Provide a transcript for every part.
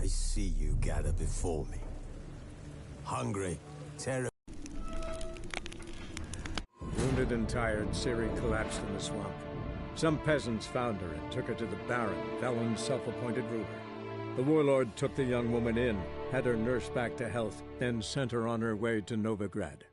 I see you gather before me. Hungry, terrible. Wounded and tired, Ciri collapsed in the swamp. Some peasants found her and took her to the Baron, Velen's self-appointed ruler. The warlord took the young woman in, had her nursed back to health, then sent her on her way to Novigrad.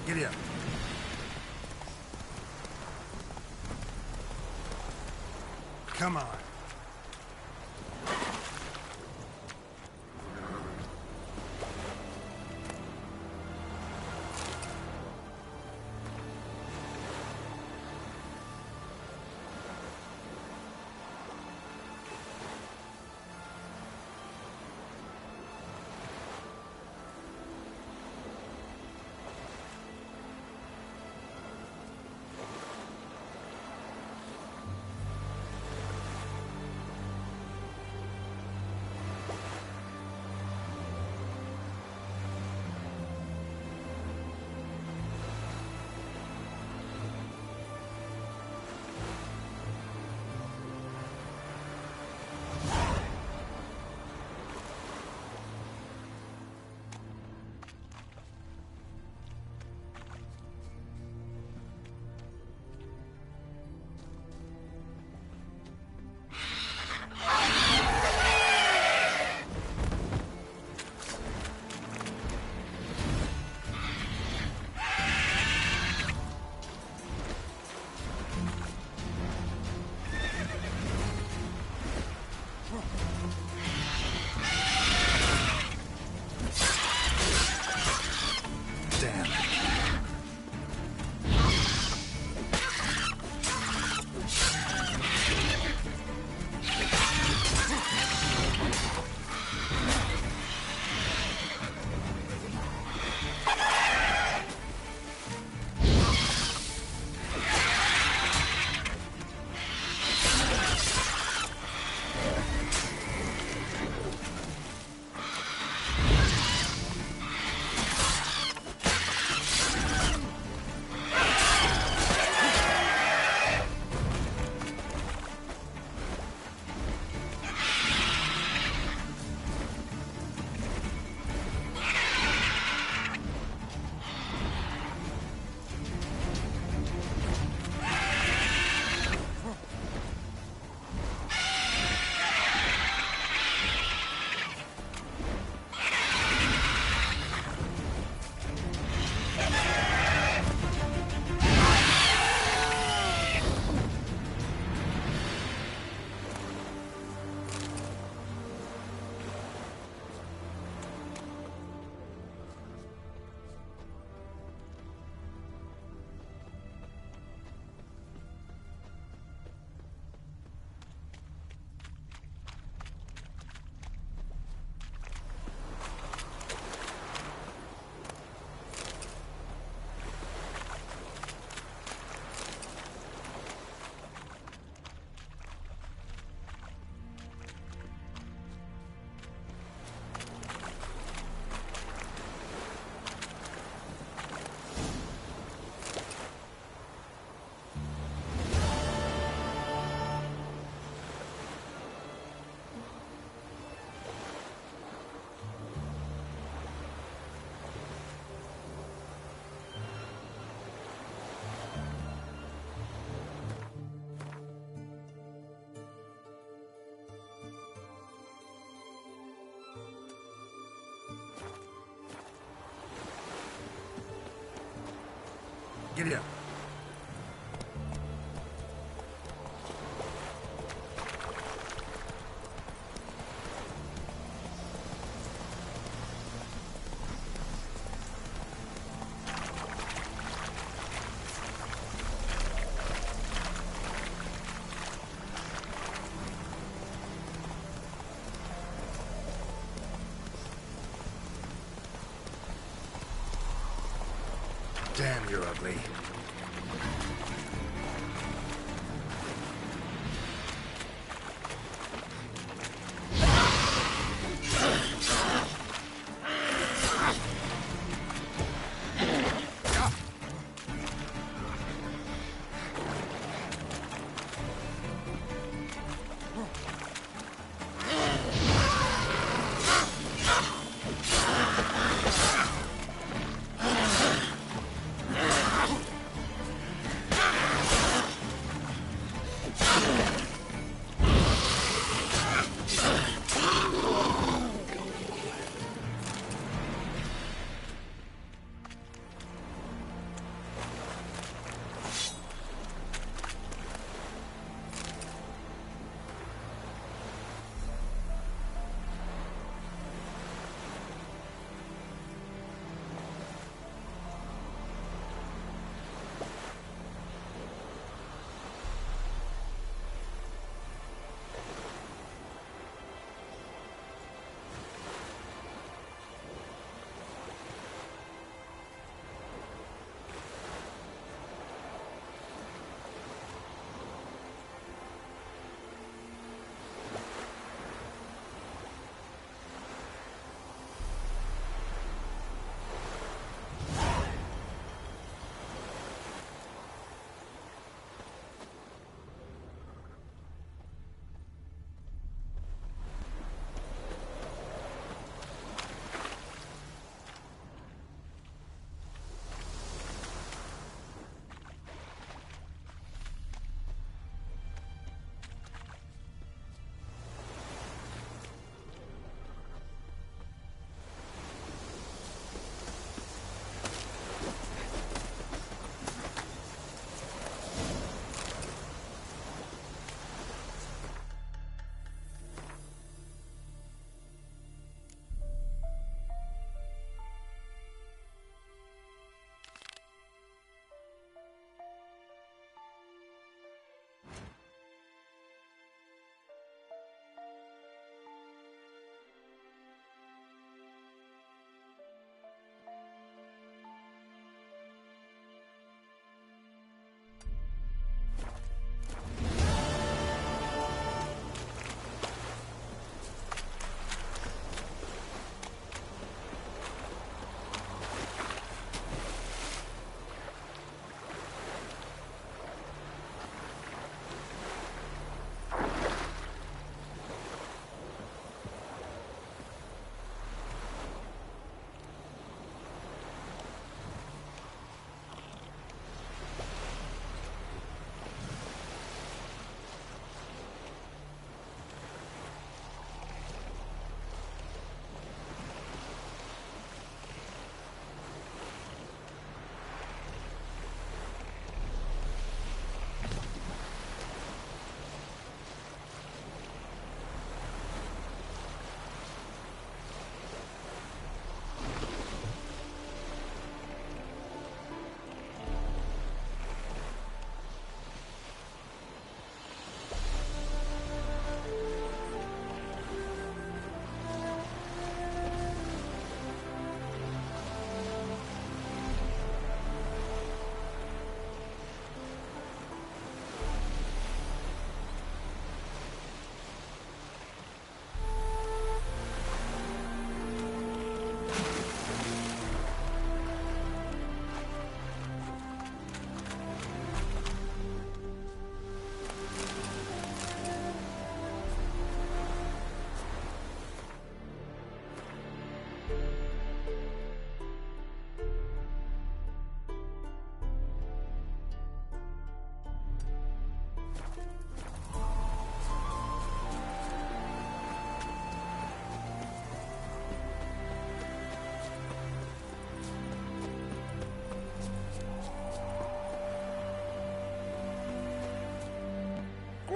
Giddy up. Come on. Giddy up. Damn, you're ugly.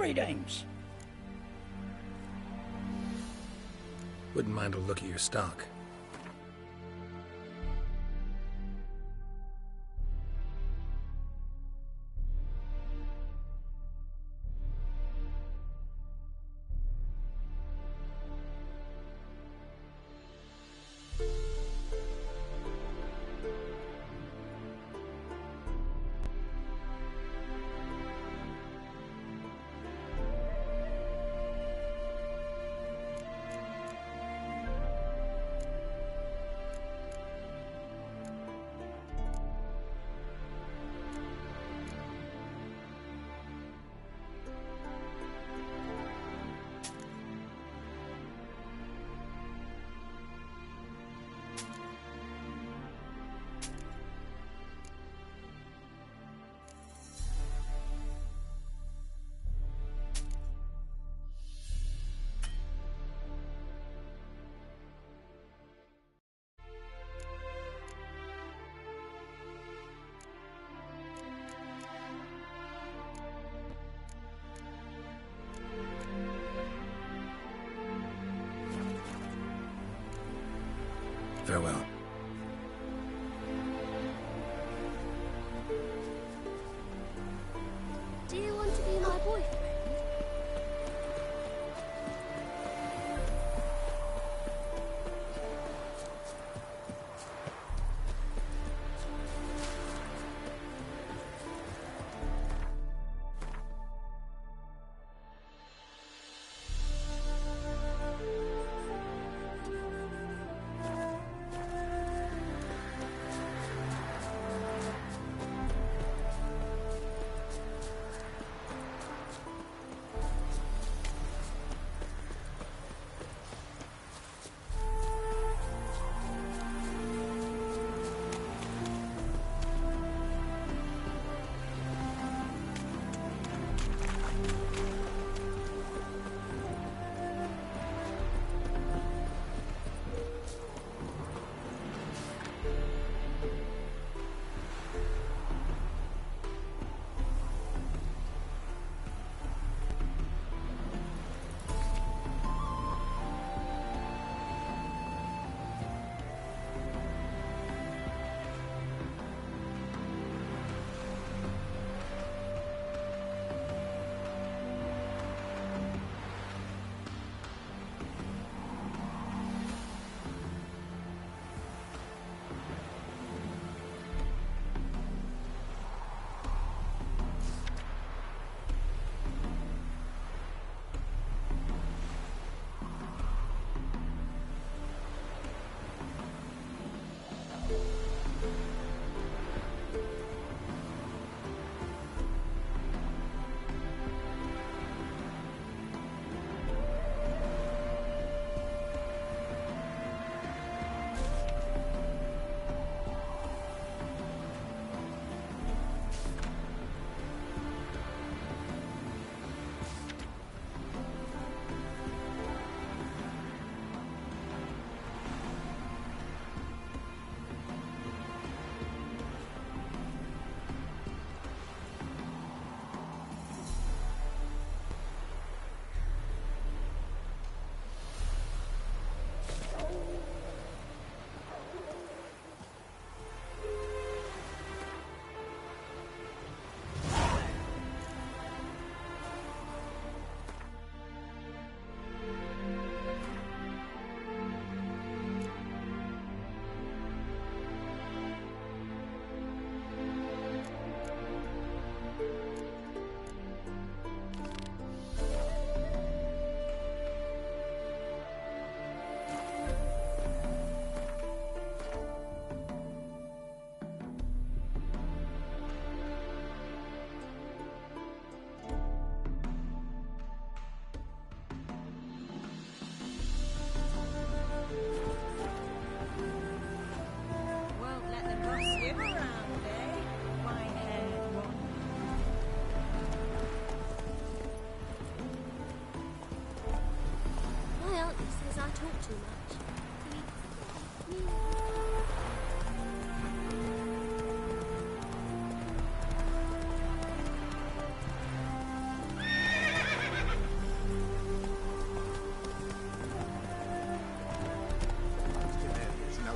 Greetings. Wouldn't mind a look at your stock. Farewell. Do you want to be my boyfriend?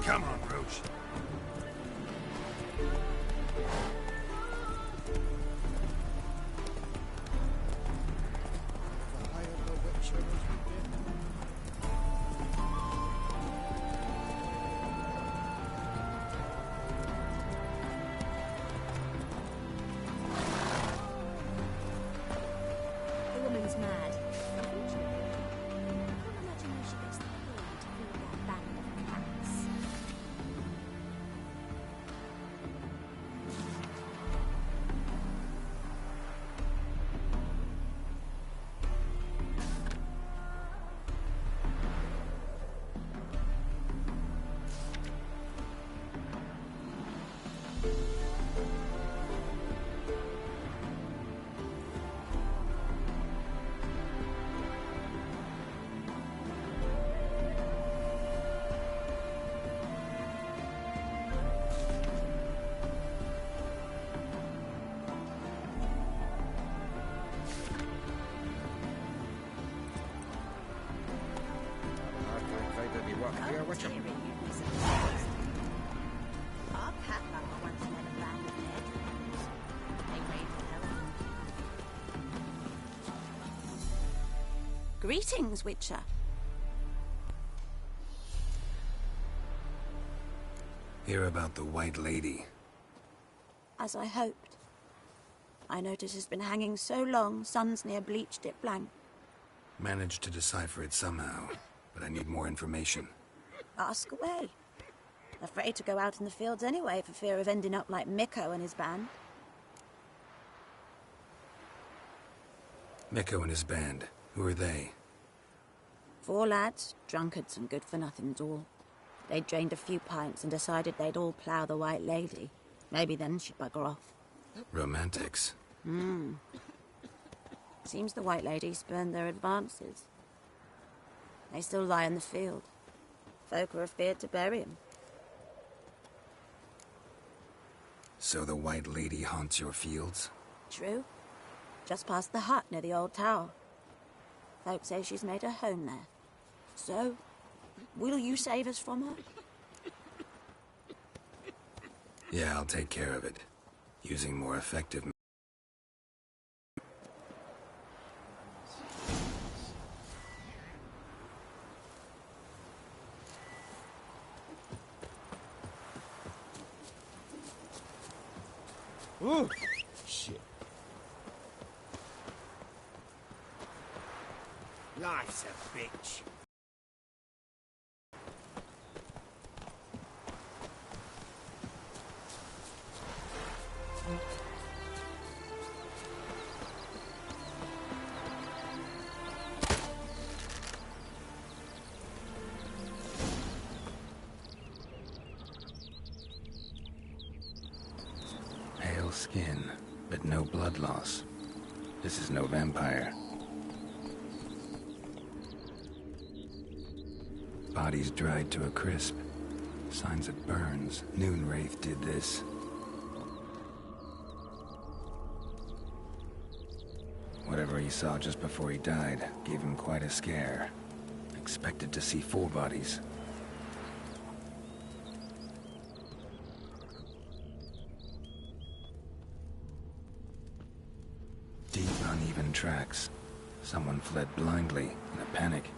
Come on, Roach. The woman's mad. Unfortunately, I can't imagine how she gets the courage to feed that band of cats. How dare you be surprised? Our cat lover once led a band of headhunters. They raided hell. Greetings, Witcher. Hear about the White Lady. As I hoped. I notice it's been hanging so long, Sun's near bleached it blank. Managed to decipher it somehow, but I need more information. Ask away. Afraid to go out in the fields anyway for fear of ending up like Mikko and his band. Mikko and his band. Who are they? 4 lads, drunkards and good-for-nothings all. They'd drained a few pints and decided they'd all plough the White Lady. Maybe then she'd bugger off. Romantics. Seems the White Lady spurned their advances. They still lie in the field. Folk are afeard to bury 'em. So the White Lady haunts your fields? True. Just past the hut near the old tower. Folk say she's made her home there. So, will you save us from her? Yeah, I'll take care of it. Using more effective... Ooh, shit. Life's a bitch. Pale skin, but no blood loss. This is no vampire. Body's dried to a crisp. Signs of burns. Noonwraith did this. Whatever he saw just before he died gave him quite a scare. Expected to see 4 bodies. Deep, uneven tracks. Someone fled blindly in a panic.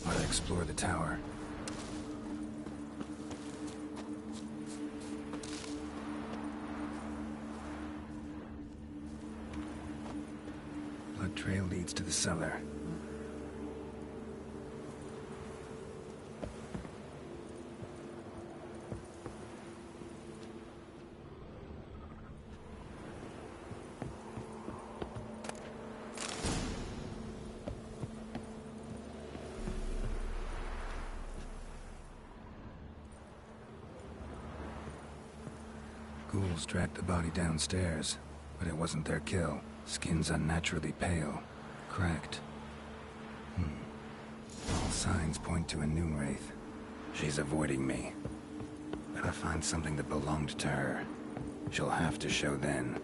I'll explore the tower. Blood trail leads to the cellar. Ghouls dragged the body downstairs, but it wasn't their kill. Skin's unnaturally pale, cracked. All signs point to a Noonwraith. She's avoiding me. Gotta find something that belonged to her. She'll have to show then.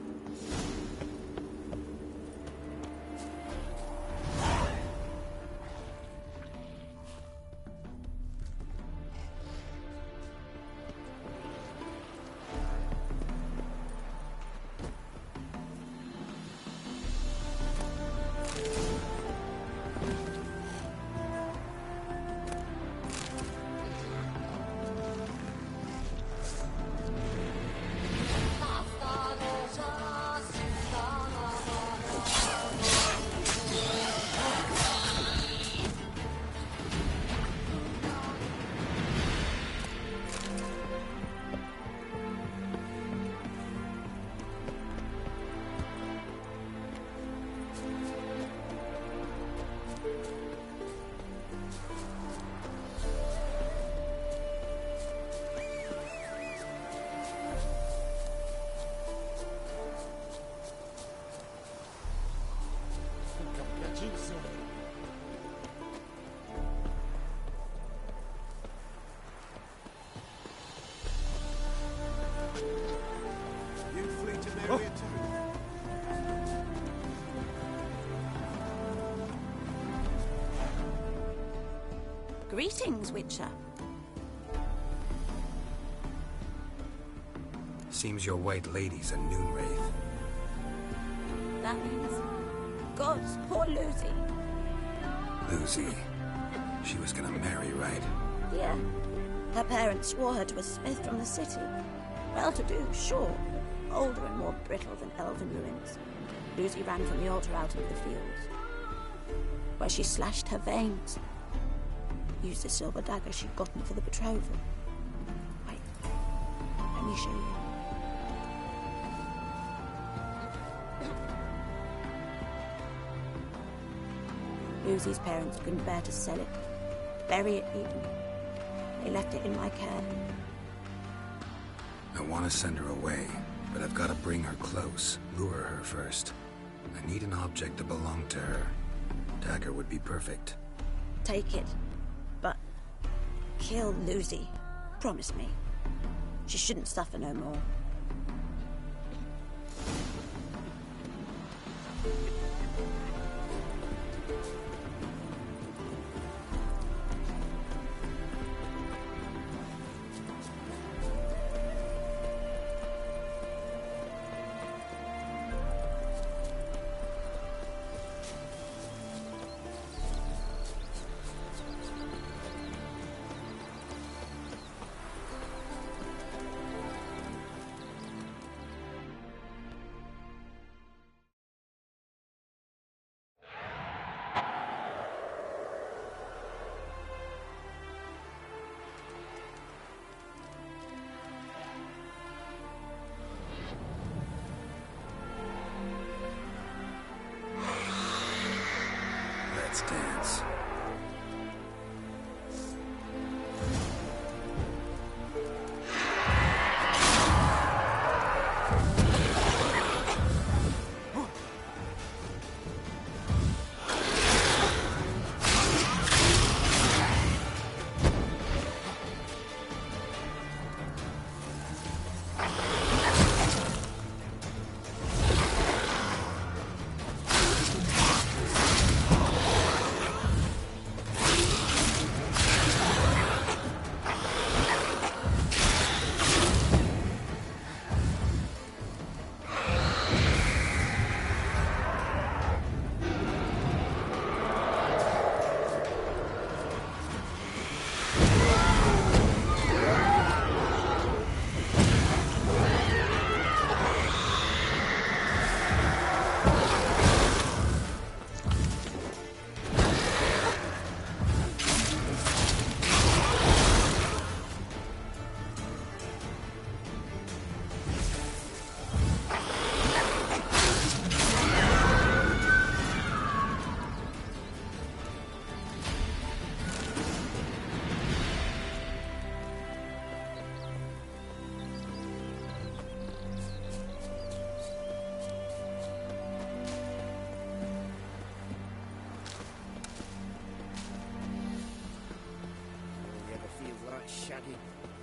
Greetings, Witcher. Seems your white lady's a noon wraith. That means... Gods, poor Lucy. Lucy. She was gonna marry, right? Yeah. Her parents swore her to a smith from the city. Well-to-do, sure. Older and more brittle than elven ruins. Lucy ran from the altar out into the fields, where she slashed her veins. Used the silver dagger she'd gotten for the betrothal. Wait, let me show you. Lucy's parents couldn't bear to sell it, bury it even. They left it in my care. I want to send her away, but I've got to bring her close, lure her first. I need an object to belong to her. Dagger would be perfect. Take it, but kill Lucy. Promise me. She shouldn't suffer no more. Let's dance.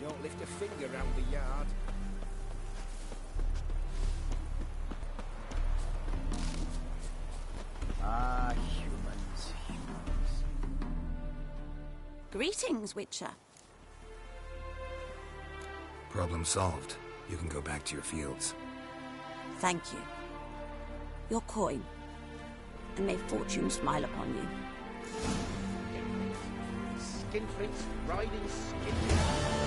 not lift a finger round the yard. Ah, humans. Greetings, Witcher. Problem solved. You can go back to your fields. Thank you. Your coin. And may fortune smile upon you. Skinflints, riding skinflints.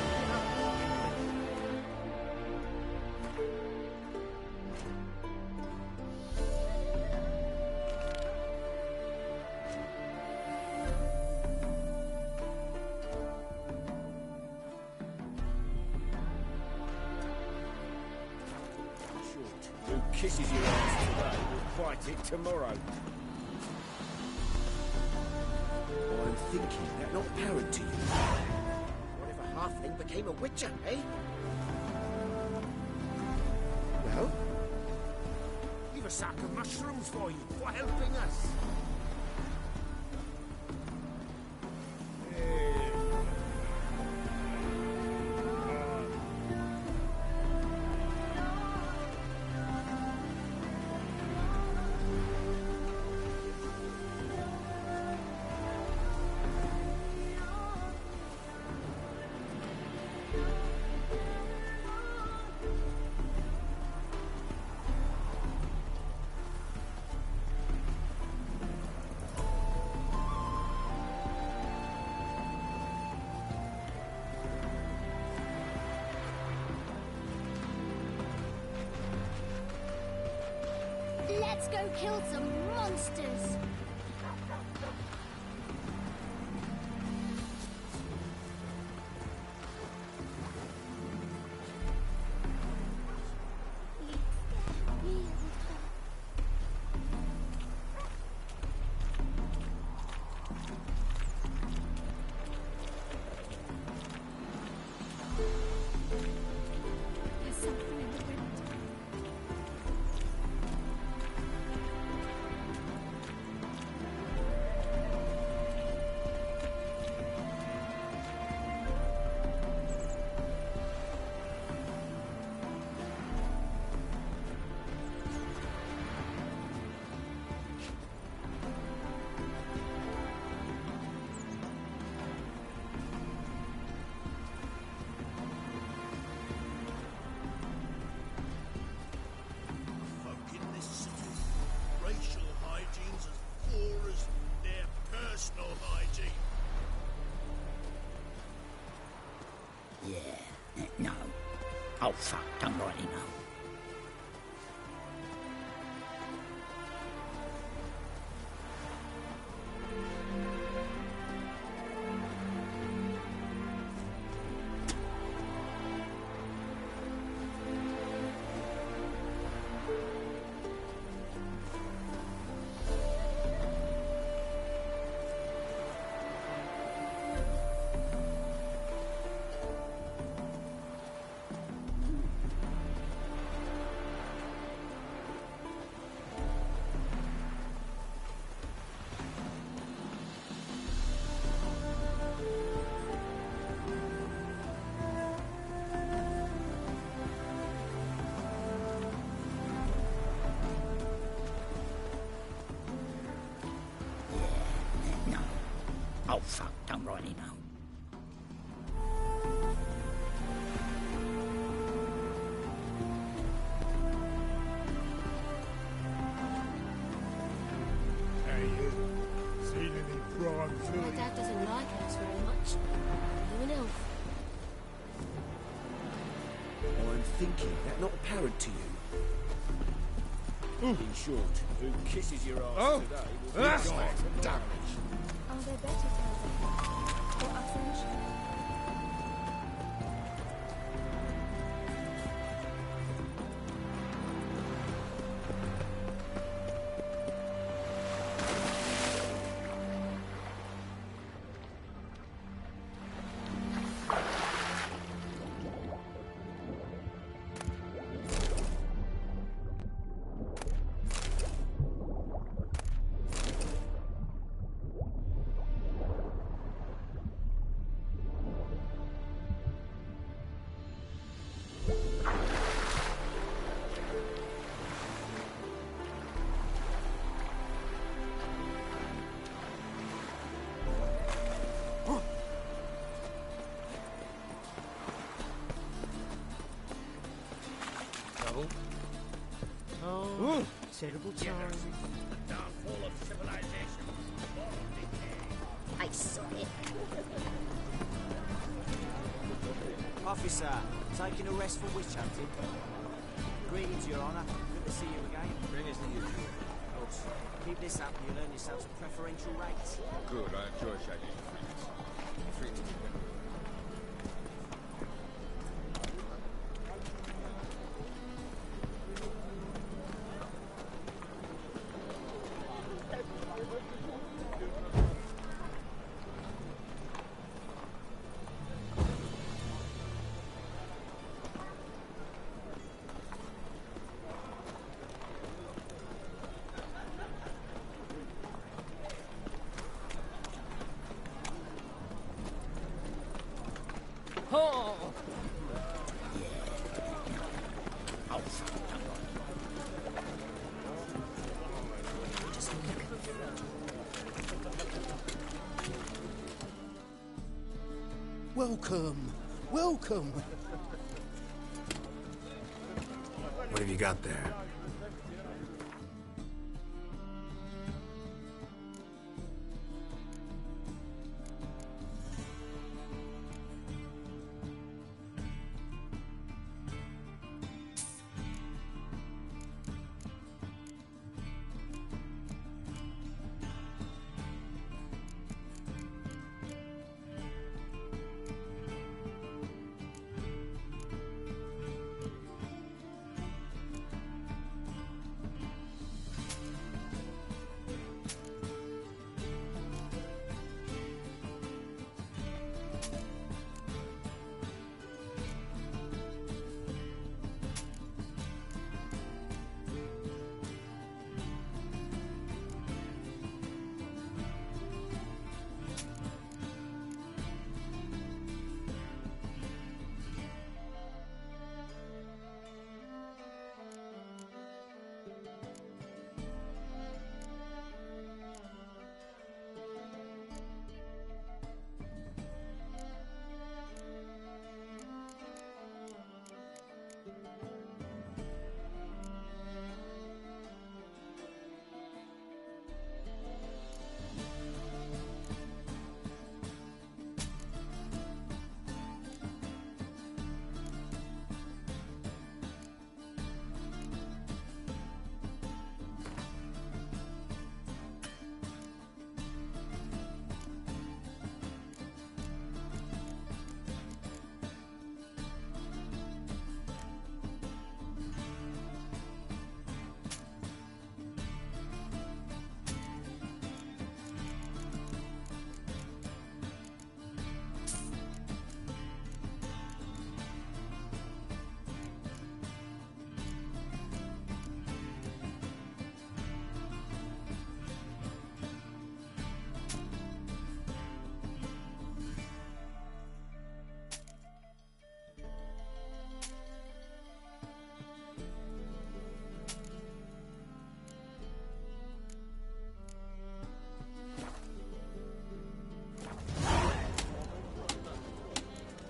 Who kisses your ass today will bite it tomorrow. I'm thinking that not apparent to you. What if a halfling became a witcher, eh? Well? Leave a sack of mushrooms for you for helping us. Let's go kill some monsters! There's something in the wind. Folk in this city, racial hygiene's as poor as their personal hygiene. Yeah, no. Oh, fuck, don't rightly know. No. Oh, fuck, don't rightly know. Hey, seen any crimes My lately? dad doesn't like us very much. Are you an elf? I'm thinking that not apparent to you. In short, who kisses your ass today will that's be not back tomorrow. damage. Are there better times for our friendship? trouble? Oh, terrible time. The downfall of civilization. Moral decay. I saw it. Officer, taking a rest for witch hunting. Greetings, Your Honour. Good to see you again. Bring us the usual. Keep this up and you'll earn yourself some preferential rates. Good, I enjoy shagging your friends. You're free to keep them. Welcome. Welcome. What have you got there?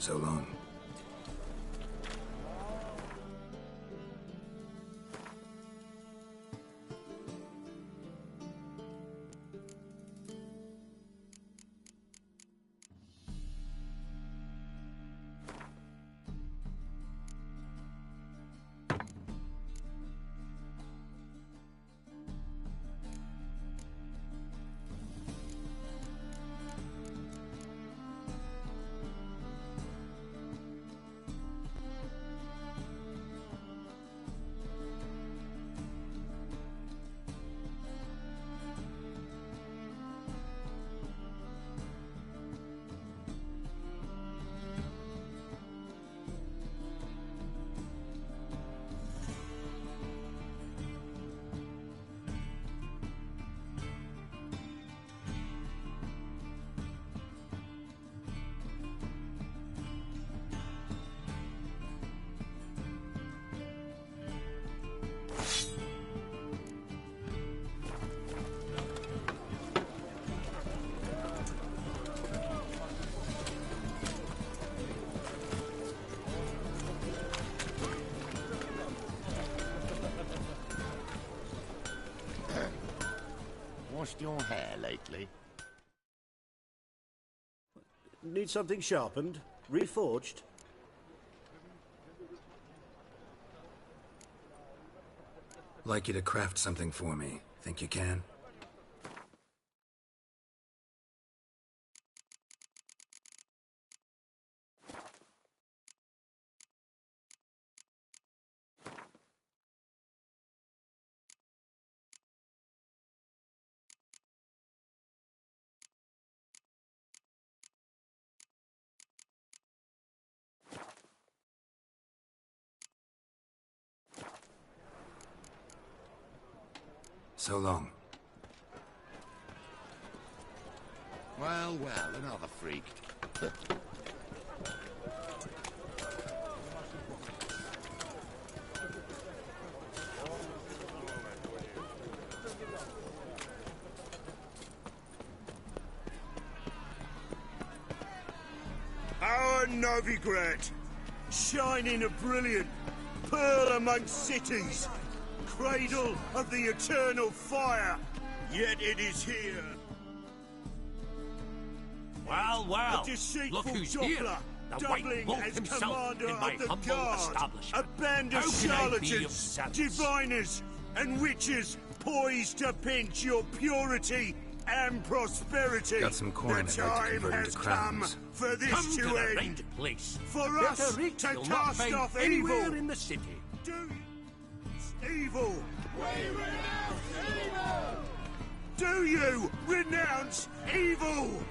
So long. brushed your hair lately? Need something sharpened? Reforged? Like you to craft something for me. Think you can? So long. Well, another freak. Our Novigrad, shining a brilliant pearl amongst cities, cradle of the eternal fire, yet it is here. Well, A deceitful look who's jockler, here. The White doubling Wolf as himself commander in my of the humble guard, establishment. a band of How can I be of charlatans, service? diviners, and witches poised to pinch your purity and prosperity. Got some coin The I'd like to time convert has into come crowns. for this Come to to the end. right place. For Better us rich to you'll not cast find off anywhere evil. in the city. Do evil. We renounce evil. Do you renounce evil?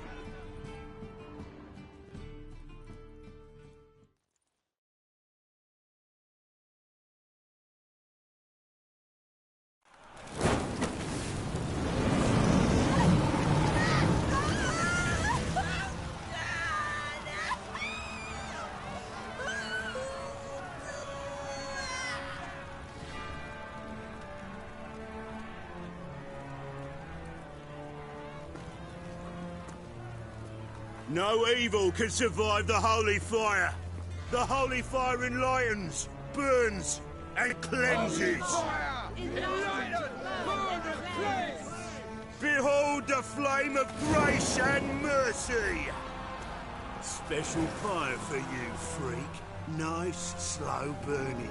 No evil can survive the holy fire. The holy fire enlightens, burns, and cleanses. Behold the flame of grace and mercy. Special fire for you, freak. Nice, slow burning.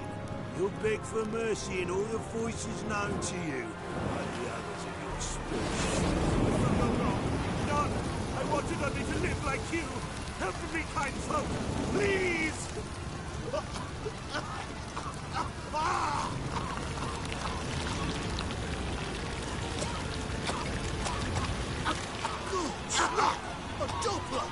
You'll beg for mercy in all the voices known to you, like the others of your species. None! I wanted only to live like you! Help me, kind folk! Please! A Doppler!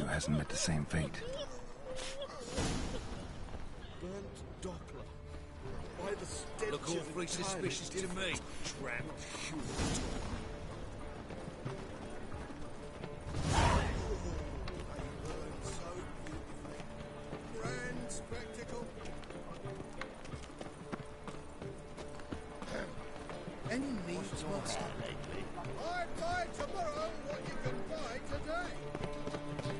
Hasn't met the same fate. Burnt Doppler. Why the stench Look is awfully entirely suspicious to different. me, tramp. Grand spectacle. Any needs, monster? I buy tomorrow what you can buy today.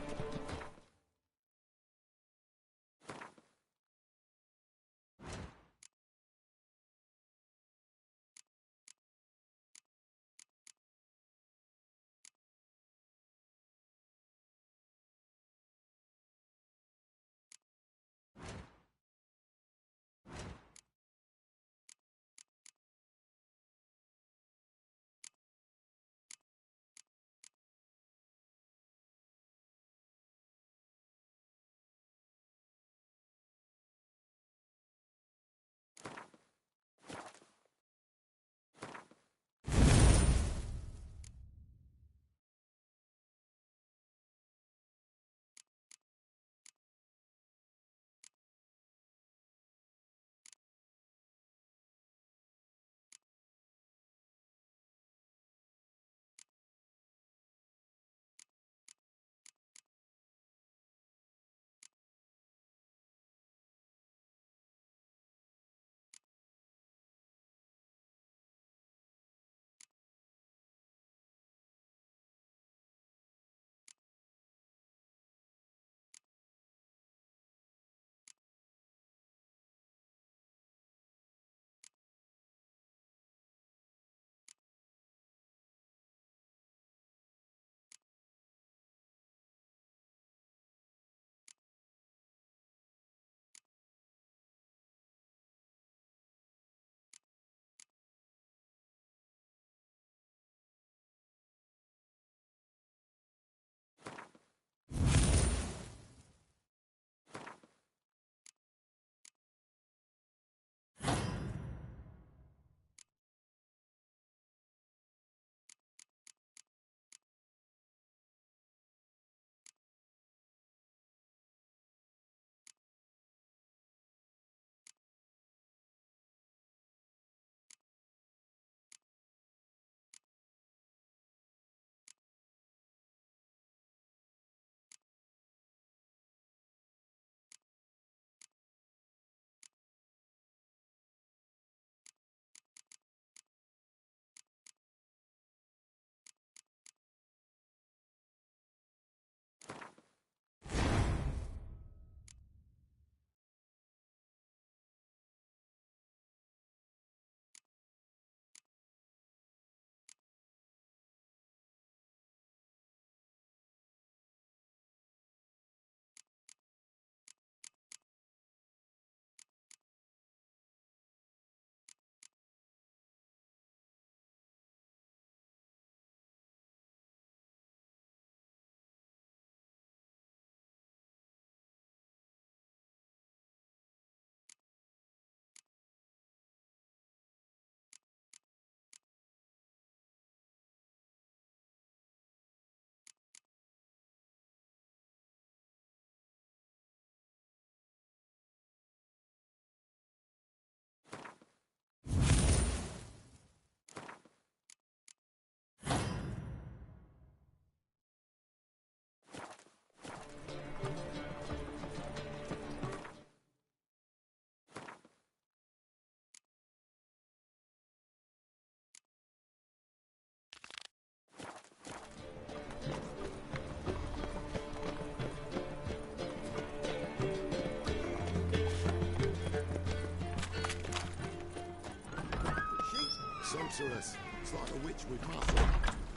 Sorceress. It's like a witch with muscle.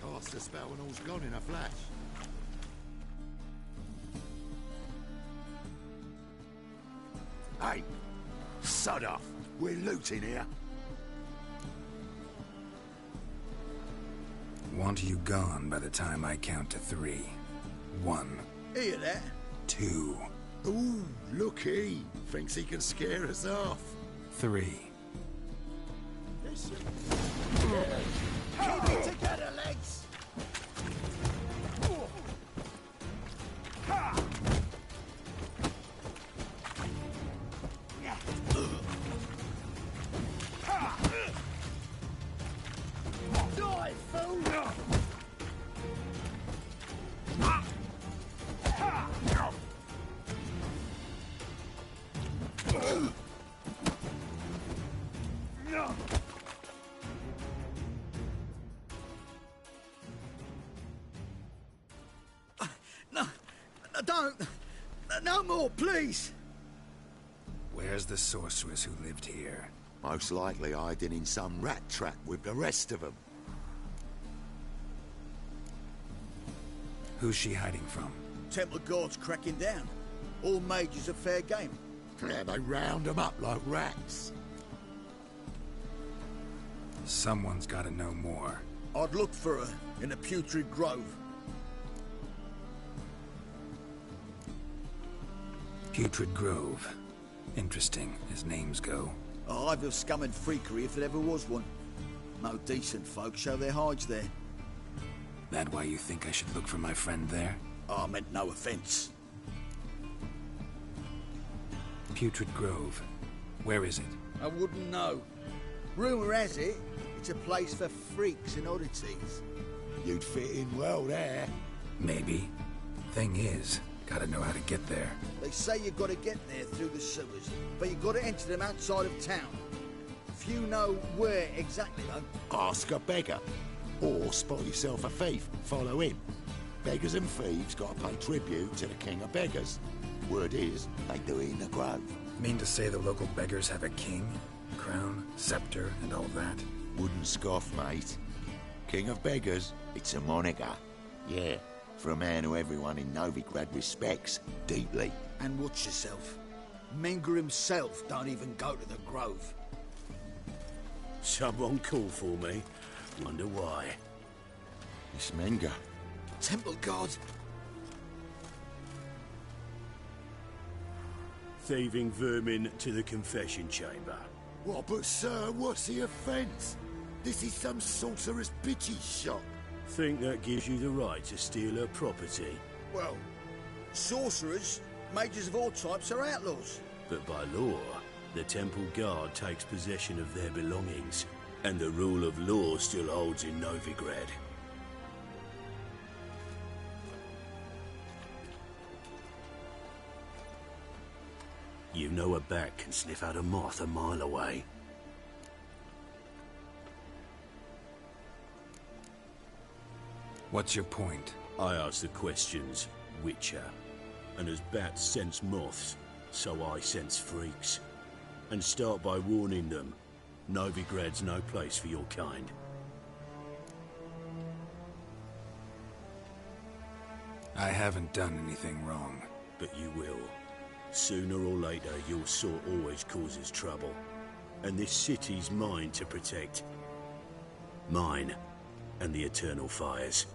Cast a spell and all's gone in a flash. Hey! Sod off! We're looting here. Want you gone by the time I count to 3. 1. Hear that? 2. Ooh, looky! Thinks he can scare us off. 3. Keep it together, legs! Die, fool! Don't! No more, please! Where's the sorceress who lived here? Most likely hiding in some rat trap with the rest of them. Who's she hiding from? Temple guards cracking down. All mages are fair game. Yeah, they round them up like rats. Someone's gotta know more. I'd look for her in the Putrid Grove. Putrid Grove. Interesting, as names go. A hive of scum and freakery if there ever was one. No decent folk show their hides there. That why you think I should look for my friend there? I meant no offence. Putrid Grove. Where is it? I wouldn't know. Rumour has it, it's a place for freaks and oddities. You'd fit in well there. Maybe. Thing is, gotta know how to get there. They say you've got to get there through the sewers, but you've got to enter them outside of town. Few know where exactly, though. Ask a beggar. Or spot yourself a thief. Follow him. Beggars and thieves got to pay tribute to the king of beggars. Word is, they do it in the grove. Mean to say the local beggars have a king, crown, scepter, and all that? Wouldn't scoff, mate. King of beggars, it's a moniker. Yeah, for a man who everyone in Novigrad respects deeply. And watch yourself. Menga himself don't even go to the grove. Someone called for me. Wonder why. It's Menga. Temple guard. Thieving vermin to the confession chamber. What, but sir, what's the offence? This is some sorcerer's bitchy shop. Think that gives you the right to steal her property? Well, sorcerers, mages of all types are outlaws. But by law, the temple guard takes possession of their belongings, and the rule of law still holds in Novigrad. You know a bat can sniff out a moth a mile away. What's your point? I ask the questions, Witcher. And as bats sense moths, so I sense freaks. And start by warning them, Novigrad's no place for your kind. I haven't done anything wrong. But you will. Sooner or later, your sort always causes trouble. And this city's mine to protect. Mine and the eternal fires.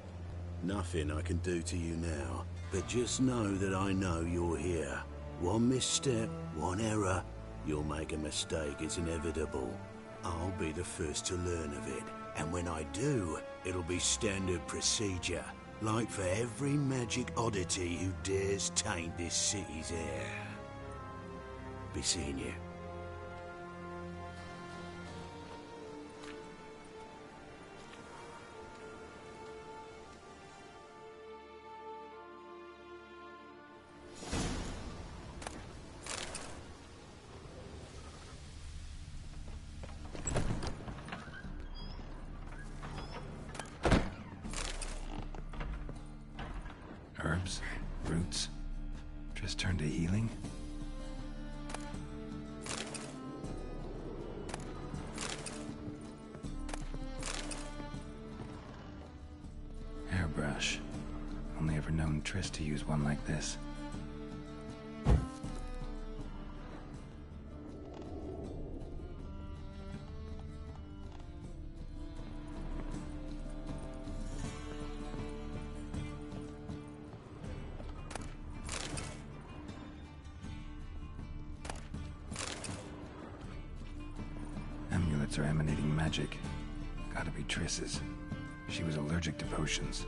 Nothing I can do to you now, but just know that I know you're here. One misstep, one error, you'll make a mistake, it's inevitable. I'll be the first to learn of it, and when I do, it'll be standard procedure, like for every magic oddity who dares taint this city's air. Be seeing you. Herbs, roots, just turn to healing. brush. Only ever known Triss to use one like this. Amulets are emanating magic. Gotta be Triss's. She was allergic to potions.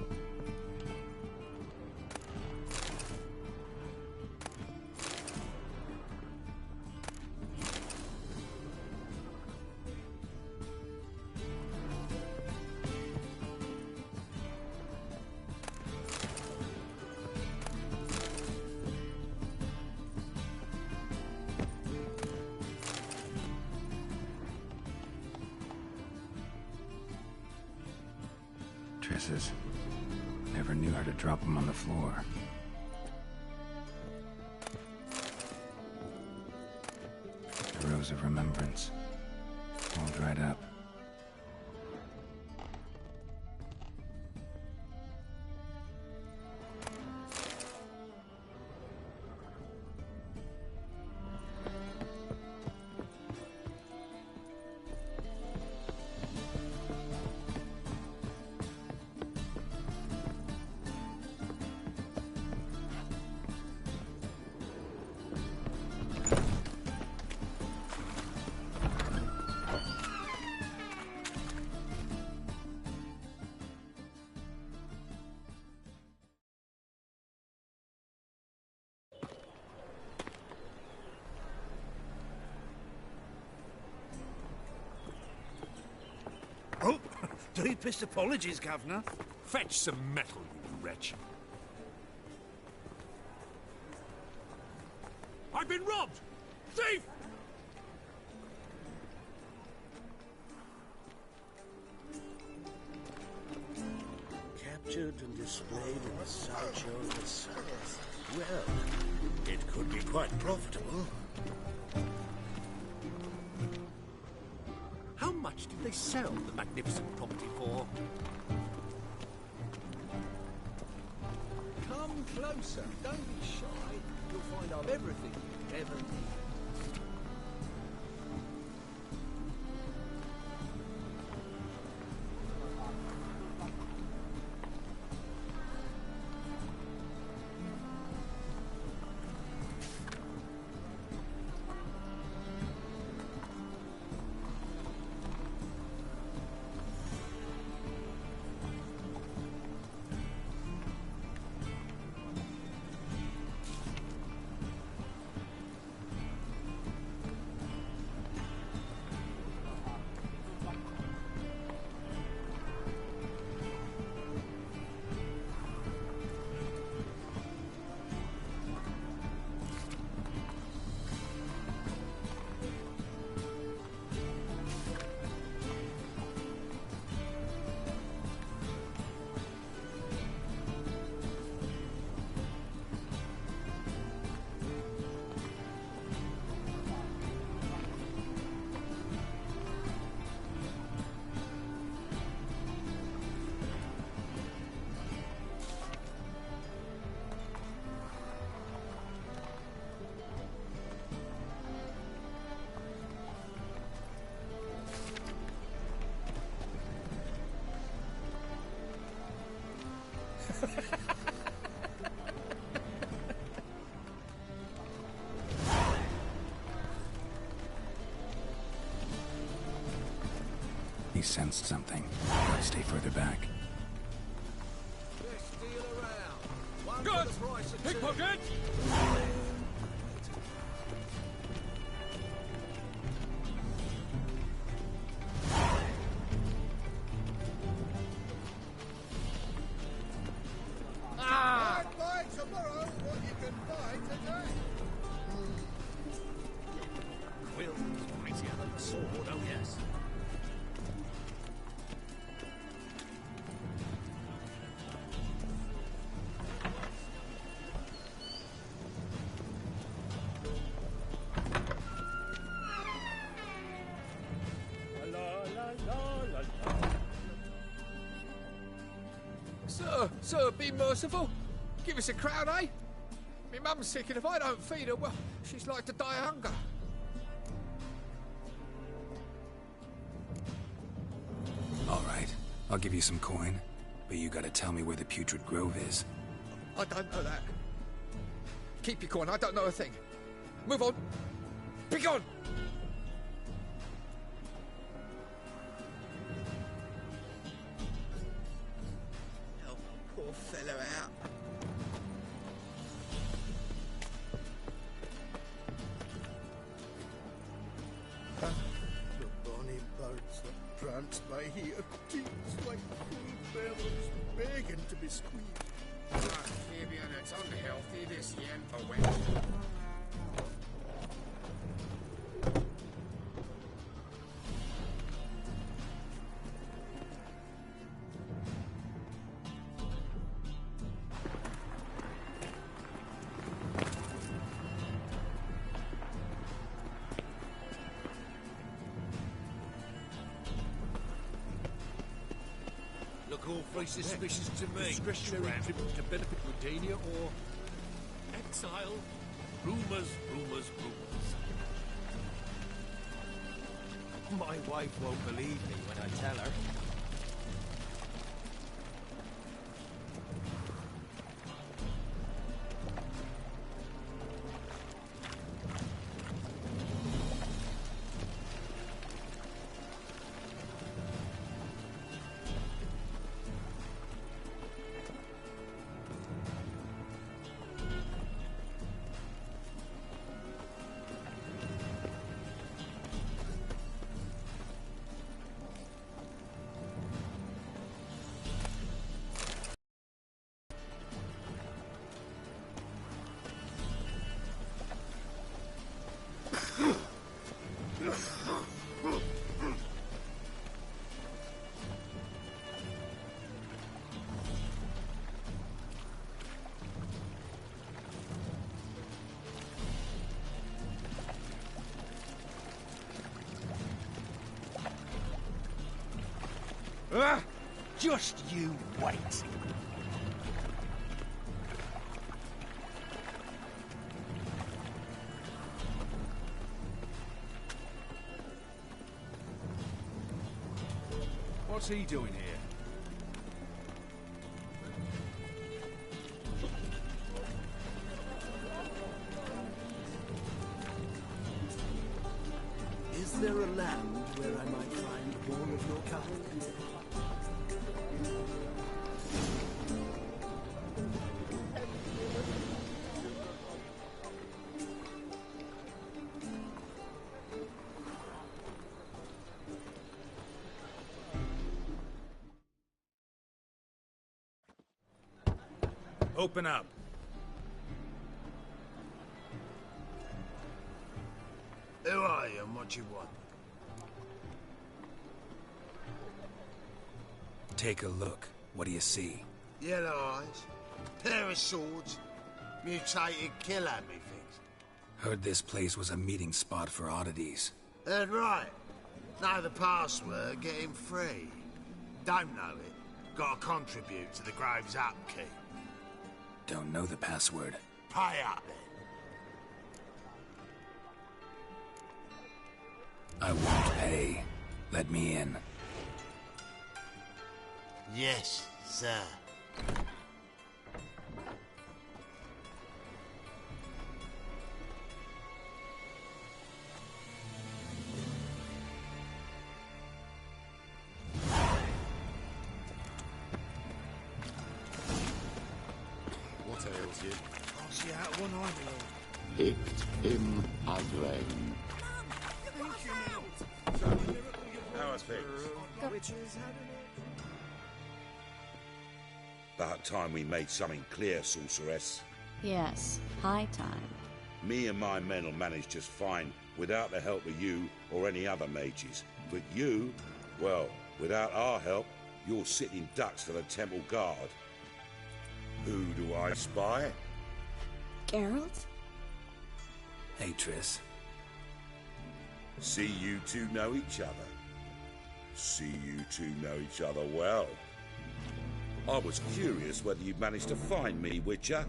Triss's. Never knew how to drop them on the floor. The Rose of Remembrance. All dried up. Oh, deepest apologies, Governor. Fetch some metal, you wretch. I've been robbed! Thief! Captured and displayed in the sideshow of the South. Well, it could be quite profitable. How much did they sell the magnificent property for? Come closer. Don't be shy. You'll find I've everything you ever need. He sensed something. Gotta stay further back. Best deal around. One Good! for the price of Pickpocket! Buy tomorrow what you can buy today. Quill is mightier than the sword, oh yes. Sir, be merciful. Give us a crown, eh? My mum's sick, and if I don't feed her, well, she's like to die of hunger. All right, I'll give you some coin, but you gotta tell me where the Putrid Grove is. I don't know that. Keep your coin, I don't know a thing. Move on. Be gone! Help a poor fellow out. The bonny birds that prance by here, teats like cool bellows, begging to be squeezed. Fabian, it's unhealthy this yen for winter. Look awfully suspicious to me. Discretionary trip to benefit Rodania or Exile. Rumours. My wife won't believe me when I tell her. Just you wait. What's he doing here? is there a land where I might find more of your kind? Open up. Who are you and what you want? Take a look. What do you see? Yellow eyes, pair of swords, mutated killer, methinks. Heard this place was a meeting spot for oddities. Heard right. Know the password, get him free. Don't know it, gotta contribute to the Grove's upkeep. Don't know the password. Pay up then. I won't pay. Let me in. Yes, sir. What ails you? I'll see out one eye, my lord. Hict him adven. How are things? About time we made something clear, sorceress. Yes, high time. Me and my men will manage just fine without the help of you or any other mages. But you, well, without our help, you're sitting ducks for the temple guard. Who do I spy? Geralt? Hey, Triss. See you two know each other. See you two know each other well. I was curious whether you'd managed to find me, Witcher.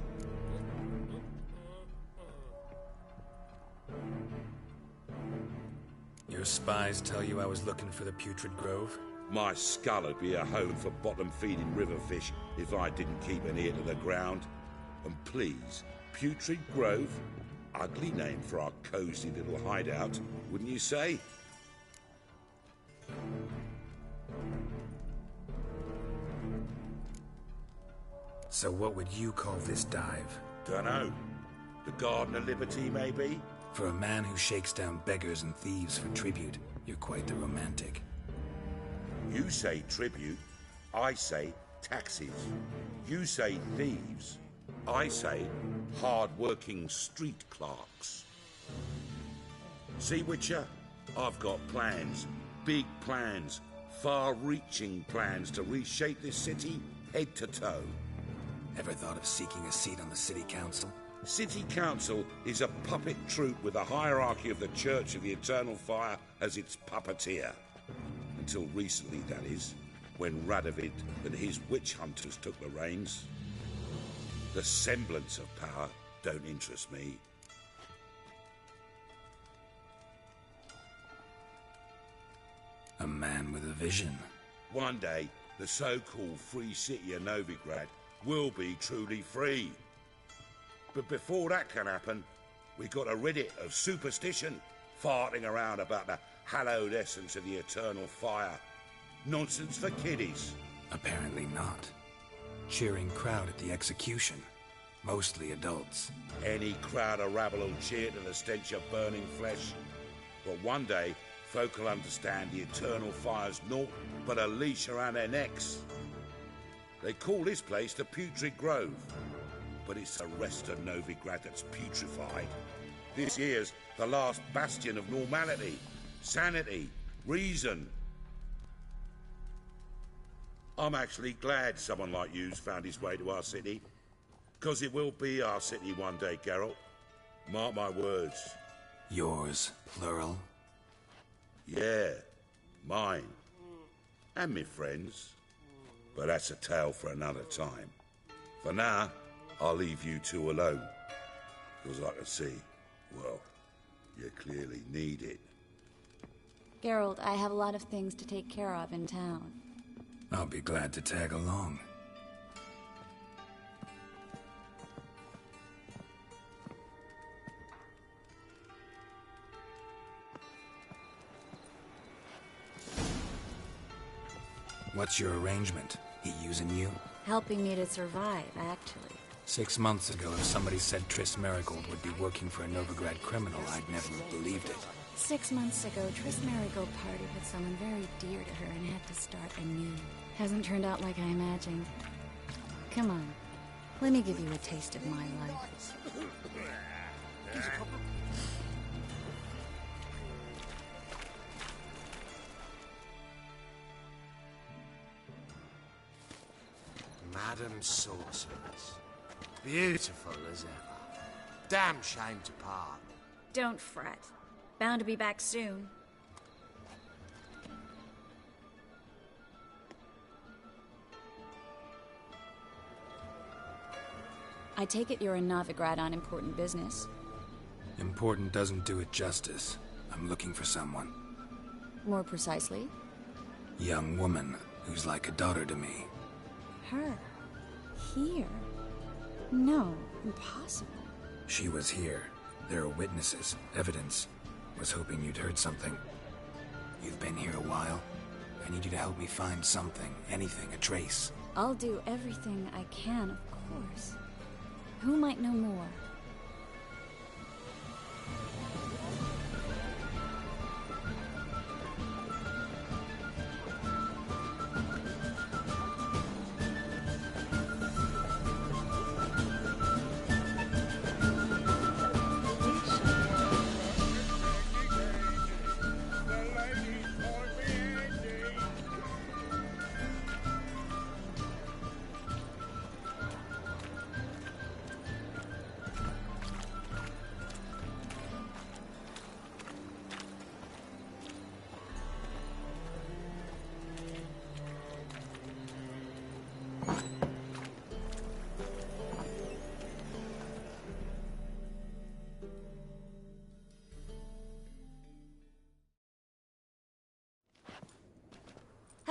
Your spies tell you I was looking for the Putrid Grove? My skull would be a home for bottom-feeding river fish if I didn't keep an ear to the ground. And please, Putrid Grove? Ugly name for our cosy little hideout, wouldn't you say? So what would you call this dive? Dunno. The Garden of Liberty, maybe? For a man who shakes down beggars and thieves for tribute, you're quite the romantic. You say tribute, I say taxes. You say thieves, I say hard-working street clerks. See, Witcher? I've got plans, big plans, far-reaching plans to reshape this city head to toe. Ever thought of seeking a seat on the city council? City Council is a puppet troupe with the hierarchy of the Church of the Eternal Fire as its puppeteer. Until recently, that is, when Radovid and his witch hunters took the reins. The semblance of power don't interest me. A man with a vision. One day, the so-called free city of Novigrad will be truly free. But before that can happen, we got to rid it of superstition, farting around about the hallowed essence of the eternal fire. Nonsense for kiddies. Apparently not. Cheering crowd at the execution. Mostly adults. Any crowd of rabble will cheer to the stench of burning flesh. But one day, folk will understand the eternal fire's naught but a leash around their necks. They call this place the Putrid Grove. But it's the rest of Novigrad that's putrefied. This here's the last bastion of normality, sanity, reason. I'm actually glad someone like you's found his way to our city. 'Cause it will be our city one day, Geralt. Mark my words. Yours, plural? Yeah, mine. And me friends. But that's a tale for another time. For now, I'll leave you two alone. 'Cause I can see, well, you clearly need it. Geralt, I have a lot of things to take care of in town. I'll be glad to tag along. What's your arrangement? He using you? Helping me to survive, actually. 6 months ago, if somebody said Triss Marigold would be working for a Novigrad criminal, I'd never have believed it. 6 months ago, Triss Marigold partied with someone very dear to her and had to start anew. Hasn't turned out like I imagined. Come on, let me give you a taste of my life. Madam Sorceress. Beautiful as ever. Damn shame to part. Don't fret. Bound to be back soon. I take it you're in Novigrad on important business. Important doesn't do it justice. I'm looking for someone. More precisely? Young woman who's like a daughter to me. Her? Here? No, impossible. She was here. There are witnesses, evidence. Was hoping you'd heard something. You've been here a while. I need you to help me find something, anything, a trace. I'll do everything I can, of course. Who might know more?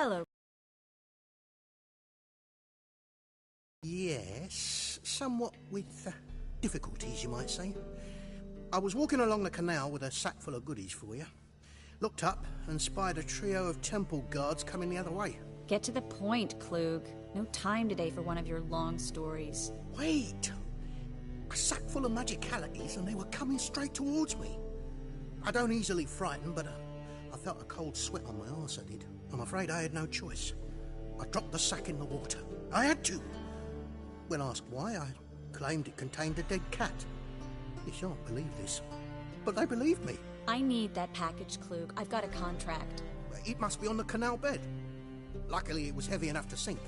Hello. Yes, somewhat with difficulties, you might say. I was walking along the canal with a sack full of goodies for you. Looked up and spied a trio of temple guards coming the other way. Get to the point, Klug. No time today for one of your long stories. Wait! A sack full of magicalities and they were coming straight towards me. I don't easily frighten, but I felt a cold sweat on my arse, I did. I'm afraid I had no choice. I dropped the sack in the water. I had to. When asked why, I claimed it contained a dead cat. You shan't believe this, but they believed me. I need that package, Klug. I've got a contract. It must be on the canal bed. Luckily, it was heavy enough to sink.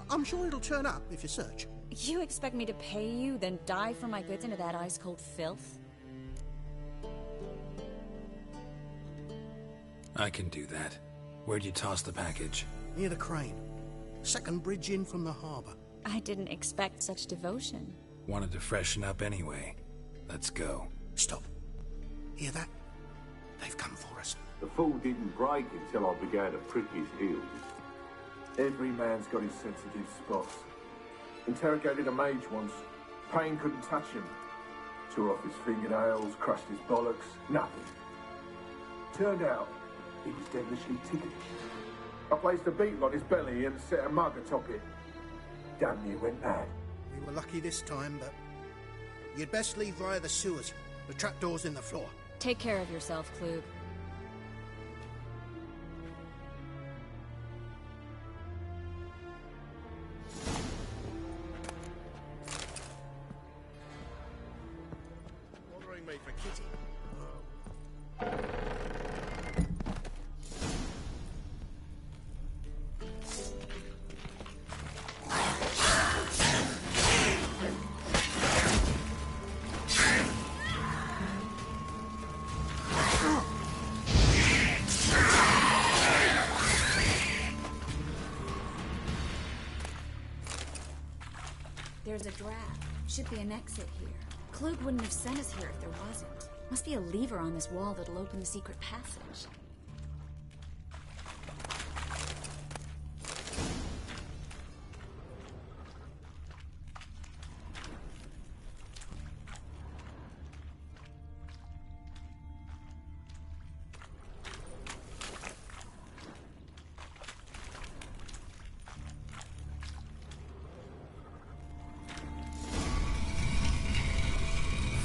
I'm sure it'll turn up if you search. You expect me to pay you, then dive for my goods into that ice-cold filth? I can do that. Where'd you toss the package? Near the crane. Second bridge in from the harbour. I didn't expect such devotion. Wanted to freshen up anyway. Let's go. Stop. Hear that? They've come for us. The fall didn't break until I began to prick his heels. Every man's got his sensitive spots. Interrogated a mage once. Pain couldn't touch him. Tore off his fingernails, crushed his bollocks, nothing. Turned out, he was devilishly ticklish. I placed a beetle on his belly and set a mug atop it. Damn near went mad. We were lucky this time, but you'd best leave via the sewers. The trapdoor's in the floor. Take care of yourself, Klug. Bothering me for Kitty. There's a draft. Should be an exit here. Klug wouldn't have sent us here if there wasn't. Must be a lever on this wall that'll open the secret passage.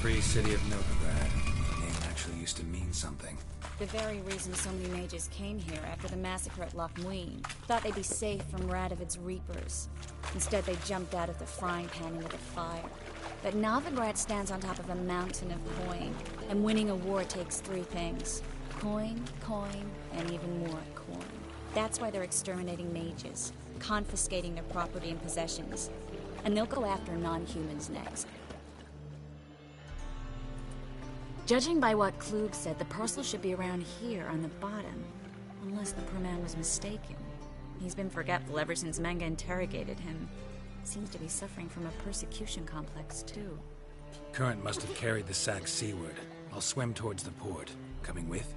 Free city of Novigrad. The name actually used to mean something. The very reason so many mages came here after the massacre at Loch Muin. Thought they'd be safe from Radovid's reapers. Instead, they jumped out of the frying pan into the fire. But Novigrad stands on top of a mountain of coin, and winning a war takes three things. Coin, coin, and even more coin. That's why they're exterminating mages, confiscating their property and possessions. And they'll go after non-humans next. Judging by what Klug said, the parcel should be around here on the bottom. Unless the poor man was mistaken. He's been forgetful ever since Manga interrogated him. Seems to be suffering from a persecution complex, too. Current must have carried the sack seaward. I'll swim towards the port. Coming with?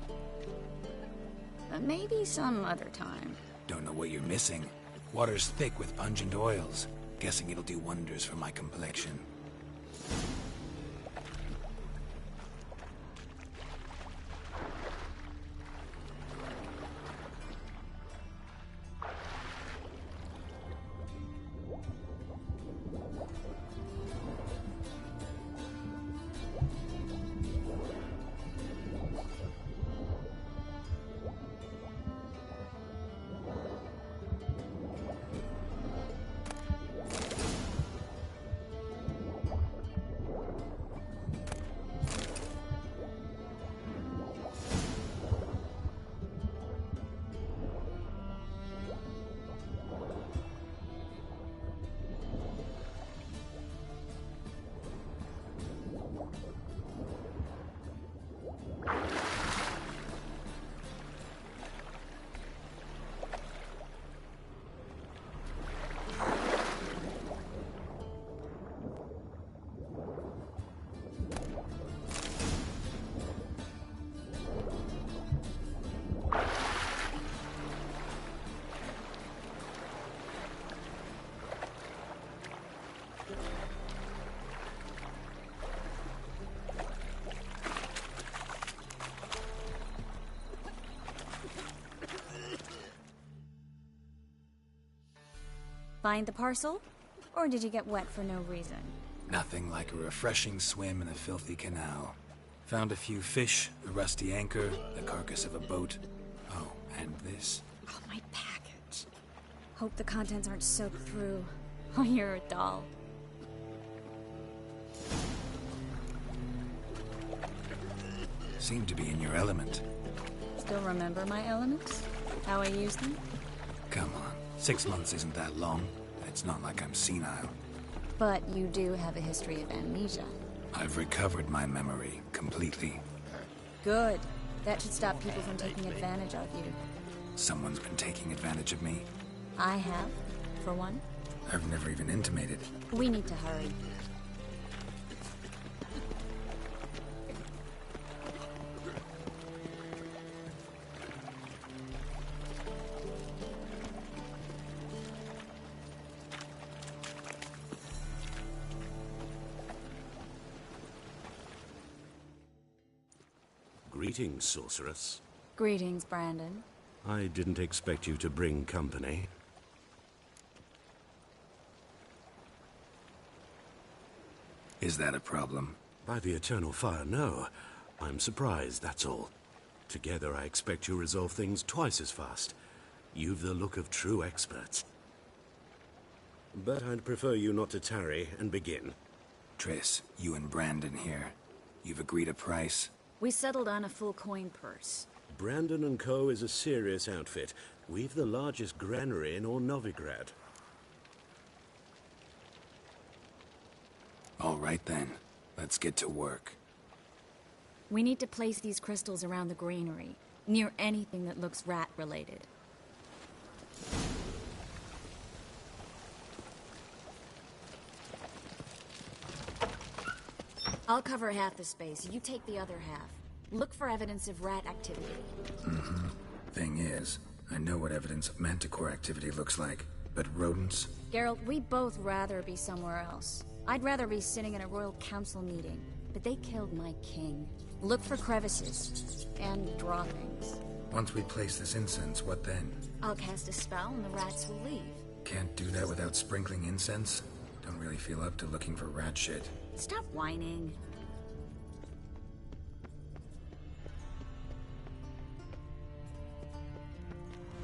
Maybe some other time. Don't know what you're missing. Water's thick with pungent oils. Guessing it'll do wonders for my complexion. Find the parcel? Or did you get wet for no reason? Nothing like a refreshing swim in a filthy canal. Found a few fish, a rusty anchor, the carcass of a boat. Oh, and this. Oh, my package. Hope the contents aren't soaked through. Oh, you're a doll. Seem to be in your element. Still remember my elements? How I use them? Come on, 6 months isn't that long. It's not like I'm senile. But you do have a history of amnesia. I've recovered my memory completely. Good. That should stop people from taking advantage of you. Someone's been taking advantage of me. I have, for one. I've never even intimated. We need to hurry. Greetings, sorceress. Greetings, Brandon. I didn't expect you to bring company. Is that a problem? By the eternal fire, no. I'm surprised, that's all. Together, I expect you resolve things twice as fast. You've the look of true experts. But I'd prefer you not to tarry and begin. Triss, you and Brandon here. You've agreed a price? We settled on a full coin purse. Brandon & Co. is a serious outfit. We've the largest granary in all Novigrad. All right then. Let's get to work. We need to place these crystals around the granary, near anything that looks rat-related. I'll cover half the space, you take the other half. Look for evidence of rat activity. Mm-hmm. Thing is, I know what evidence of manticore activity looks like, but rodents? Geralt, we'd both rather be somewhere else. I'd rather be sitting in a royal council meeting, but they killed my king. Look for crevices, and droppings. Once we place this incense, what then? I'll cast a spell and the rats will leave. Can't do that without sprinkling incense? Don't really feel up to looking for rat shit. Stop whining.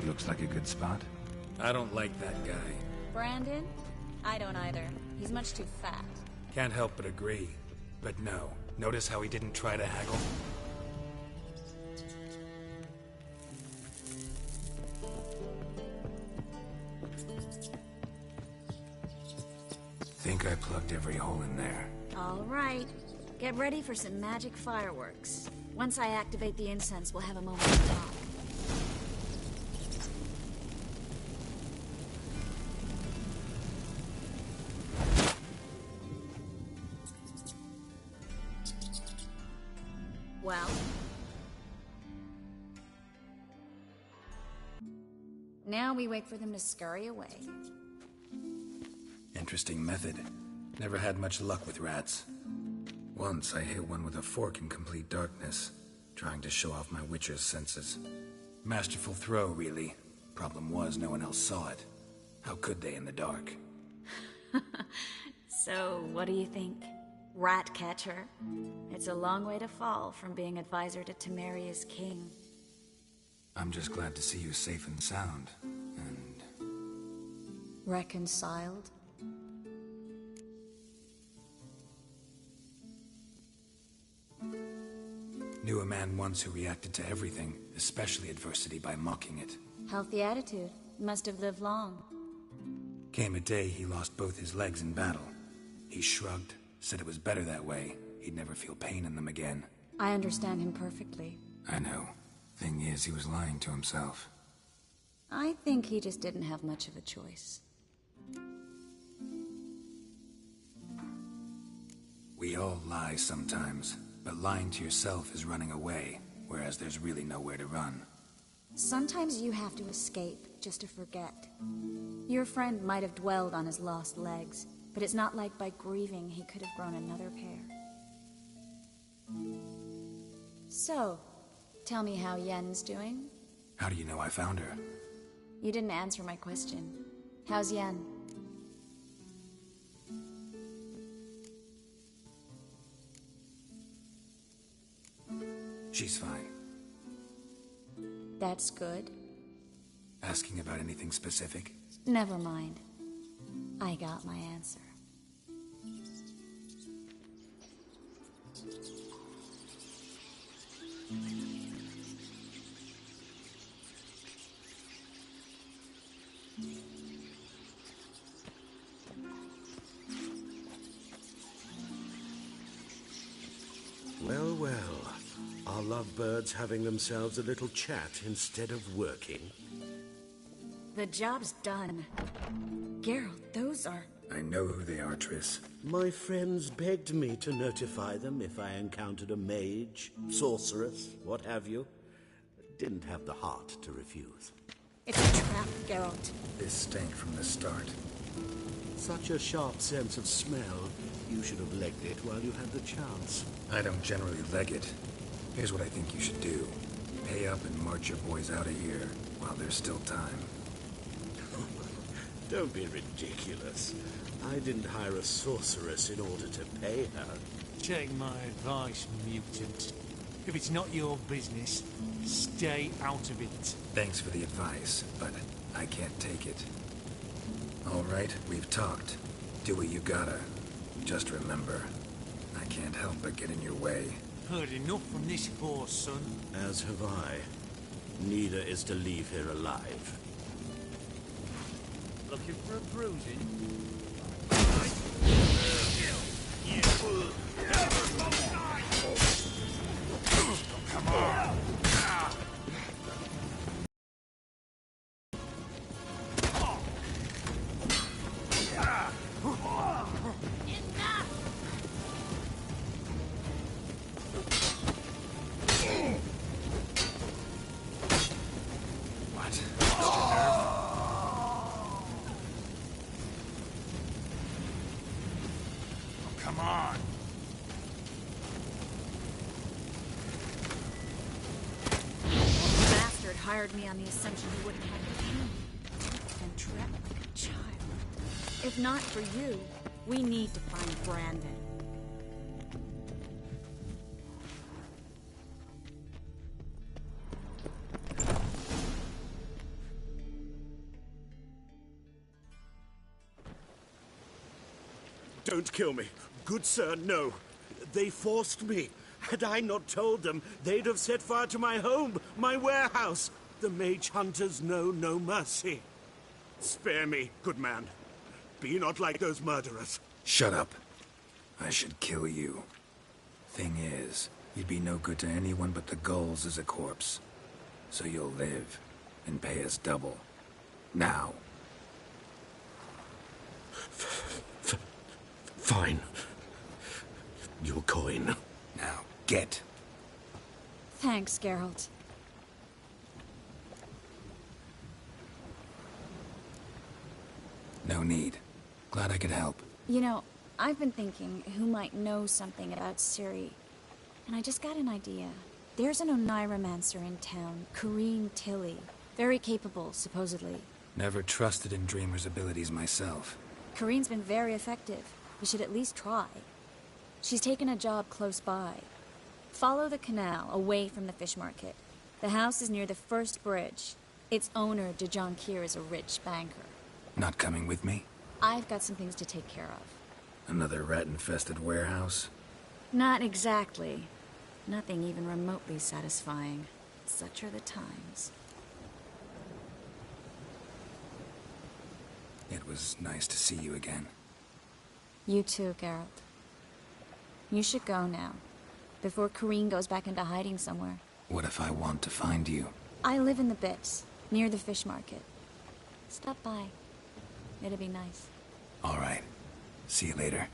Looks like a good spot. I don't like that guy. Brandon? I don't either. He's much too fat. Can't help but agree. But no. Notice how he didn't try to haggle? Think I plugged every hole in there. All right. Get ready for some magic fireworks. Once I activate the incense, we'll have a moment to talk. Well? Now we wait for them to scurry away. Interesting method. Never had much luck with rats. Once I hit one with a fork in complete darkness, trying to show off my witcher's senses. Masterful throw, really. Problem was, no one else saw it. How could they in the dark? So, what do you think? Rat catcher? It's a long way to fall from being advisor to Temeria's king. I'm just glad to see you safe and sound, and... reconciled? Knew a man once who reacted to everything, especially adversity, by mocking it. Healthy attitude. Must have lived long. Came a day he lost both his legs in battle. He shrugged, said it was better that way. He'd never feel pain in them again. I understand him perfectly. I know. Thing is, he was lying to himself. I think he just didn't have much of a choice. We all lie sometimes, but lying to yourself is running away, whereas there's really nowhere to run. Sometimes you have to escape, just to forget. Your friend might have dwelled on his lost legs, but it's not like by grieving he could have grown another pair. So, tell me how Yen's doing? How do you know I found her? You didn't answer my question. How's Yen? She's fine. That's good. Asking about anything specific? Never mind. I got my answer. Well, well. Are lovebirds having themselves a little chat instead of working? The job's done. Geralt, those are... I know who they are, Triss. My friends begged me to notify them if I encountered a mage, sorceress, what have you. Didn't have the heart to refuse. It's a trap, Geralt. This stank from the start. Such a sharp sense of smell. You should have legged it while you had the chance. I don't generally leg it. Here's what I think you should do. Pay up and march your boys out of here while there's still time. Don't be ridiculous. I didn't hire a sorceress in order to pay her. Take my advice, mutant. If it's not your business, stay out of it. Thanks for the advice, but I can't take it. All right, we've talked. Do what you gotta. Just remember, I can't help but get in your way. Heard enough from this horse, son. As have I. Neither is to leave here alive. Looking for a bruising? Come on! Come on! Bastard hired me on the assumption he wouldn't have to pain and trap like a child. If not for you, we need to find Brandon. Don't kill me. Good sir, no. They forced me. Had I not told them, they'd have set fire to my home, my warehouse. The mage hunters know no mercy. Spare me, good man. Be not like those murderers. Shut up. I should kill you. Thing is, you'd be no good to anyone but the gulls as a corpse. So you'll live, and pay us double. Now. Fine. Your coin. Now, get. Thanks, Geralt. No need. Glad I could help. You know, I've been thinking who might know something about Ciri. And I just got an idea. There's an Oneiromancer in town, Corrine Tilly. Very capable, supposedly. Never trusted in Dreamer's abilities myself. Corrine's been very effective. We should at least try. She's taken a job close by. Follow the canal, away from the fish market. The house is near the first bridge. Its owner, de Jonquier, is a rich banker. Not coming with me? I've got some things to take care of. Another rat-infested warehouse? Not exactly. Nothing even remotely satisfying. Such are the times. It was nice to see you again. You too, Geralt. You should go now, before Corrine goes back into hiding somewhere. What if I want to find you? I live in the Bits, near the fish market. Stop by. It'd be nice. All right. See you later.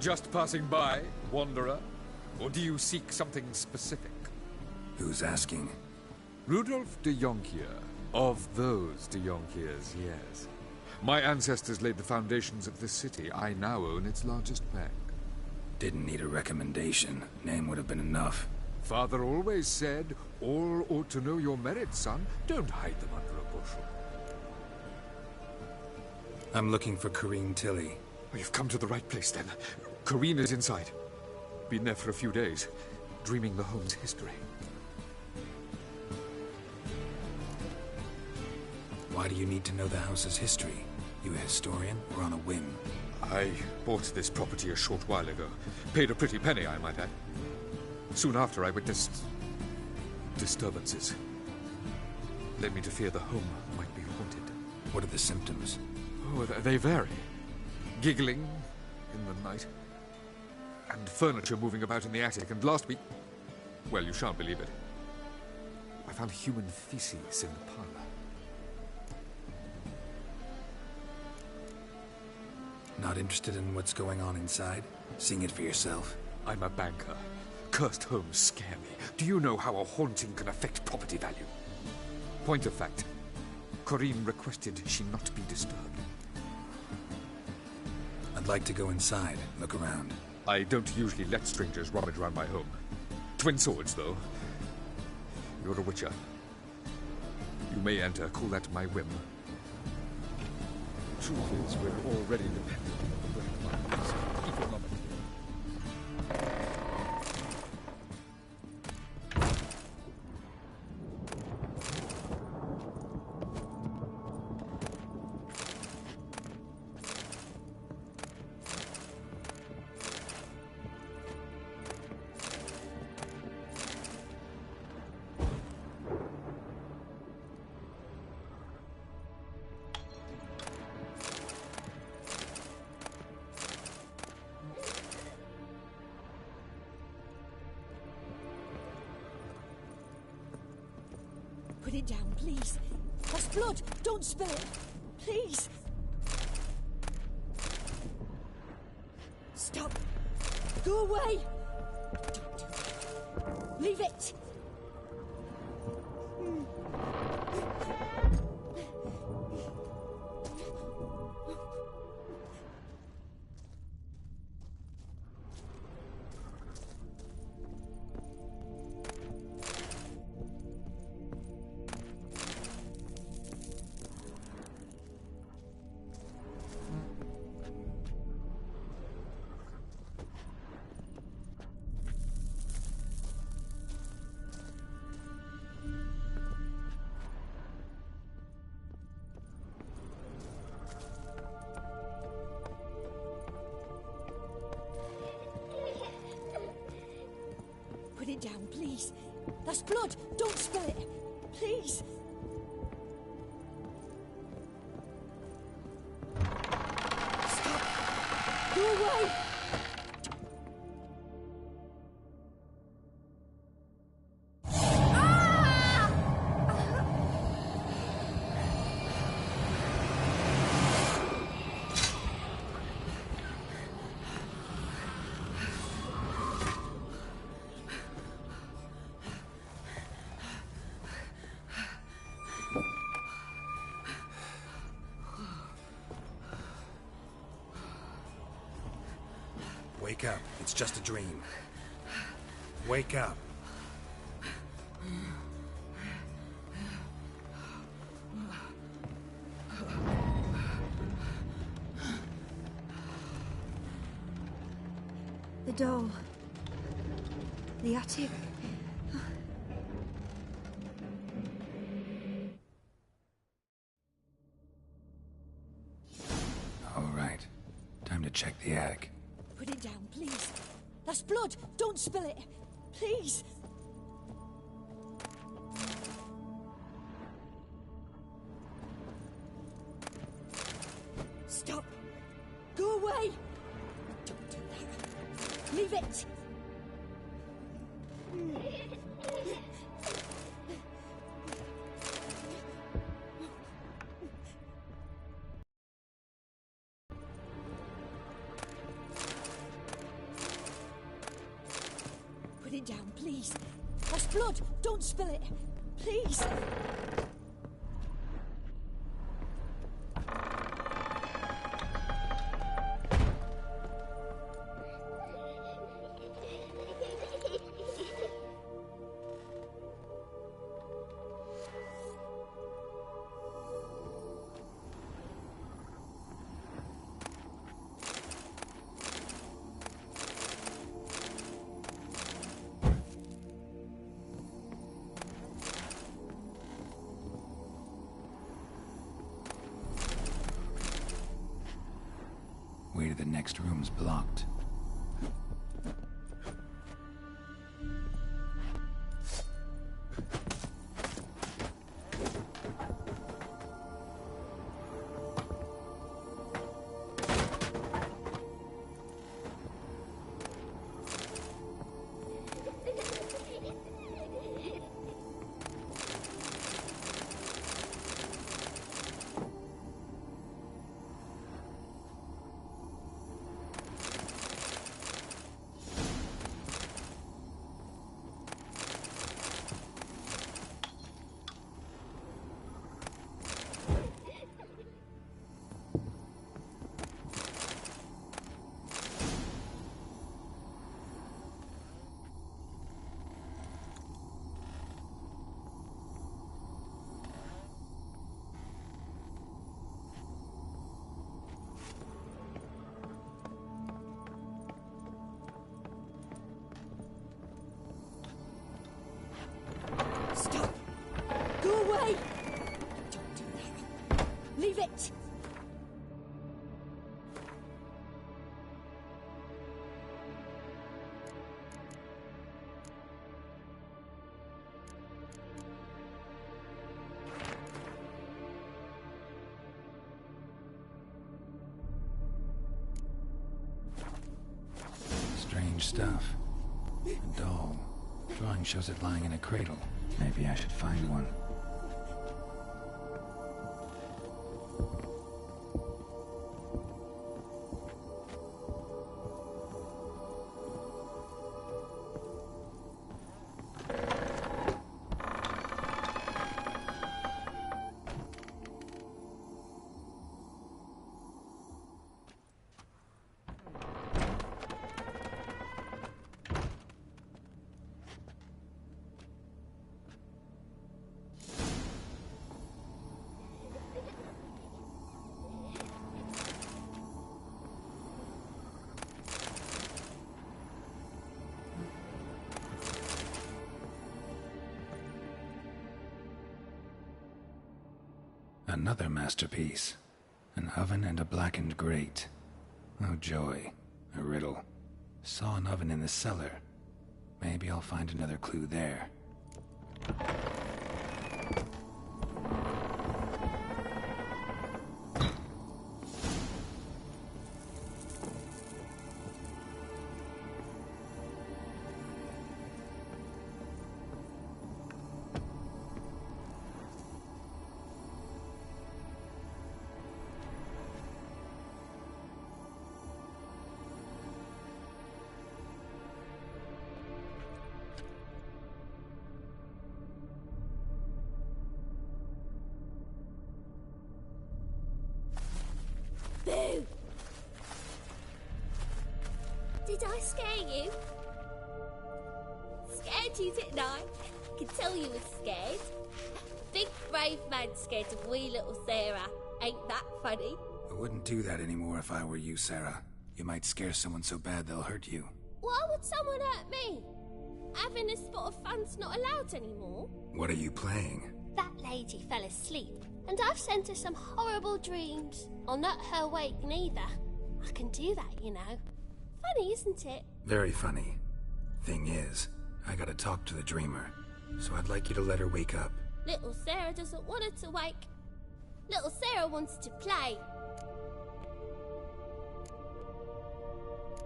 Just passing by, wanderer? Or do you seek something specific? Who's asking? Rudolf de Jonkier. Of those de Jonkiers, yes. My ancestors laid the foundations of this city. I now own its largest bank. Didn't need a recommendation. Name would have been enough. Father always said, all ought to know your merits, son. Don't hide them under a bushel. I'm looking for Corrine Tilly. Oh, you've come to the right place, then. Corrine is inside. Been there for a few days, dreaming the home's history. Why do you need to know the house's history? You a historian, or on a whim? I bought this property a short while ago. Paid a pretty penny, I might add. Soon after, I witnessed disturbances. Led me to fear the home might be haunted. What are the symptoms? Oh, they vary. Giggling in the night. And furniture moving about in the attic. And last week... well, you shan't believe it. I found human feces in the parlor. Not interested in what's going on inside? Seeing it for yourself? I'm a banker. Cursed homes scare me. Do you know how a haunting can affect property value? Point of fact, Corrine requested she not be disturbed. I'd like to go inside, look around. I don't usually let strangers rummage around my home. Twin swords, though. You're a witcher. You may enter, call that my whim. Truth is, we're already dependent on the will of our economically. Put it down, please. That's blood. Don't spill it. Please. Stop. Go away. Don't do that. Leave it. Put it down, please. That's blood. Don't spill it. Please. Stop. Go away. Wake up. It's just a dream. Wake up. The doll. The attic. All right. Time to check the attic. Put it down, please. That's blood. Don't spill it. Please. Stop. Go away. Don't do that. Leave it. Put it down, please. That's Blood! Don't spill it! Please! Way to the next room's blocked. Stop! Go away! Don't do that. Leave it! Strange stuff. A doll. Drawing shows it lying in a cradle. Maybe I should find one. Another masterpiece. An oven and a blackened grate. Oh joy. A riddle. Saw an oven in the cellar. Maybe I'll find another clue there. Boo! Did I scare you? Scared you, didn't I? I can tell you were scared. Big brave man scared of wee little Sarah. Ain't that funny? I wouldn't do that anymore if I were you, Sarah. You might scare someone so bad they'll hurt you. Why would someone hurt me? Having a spot of fun's not allowed anymore. What are you playing? That lady fell asleep, and I've sent her some horrible dreams. I'll not her wake neither. I can do that, you know. Funny, isn't it? Very funny. Thing is, I gotta talk to the dreamer, so I'd like you to let her wake up. Little Sarah doesn't want her to wake. Little Sarah wants to play.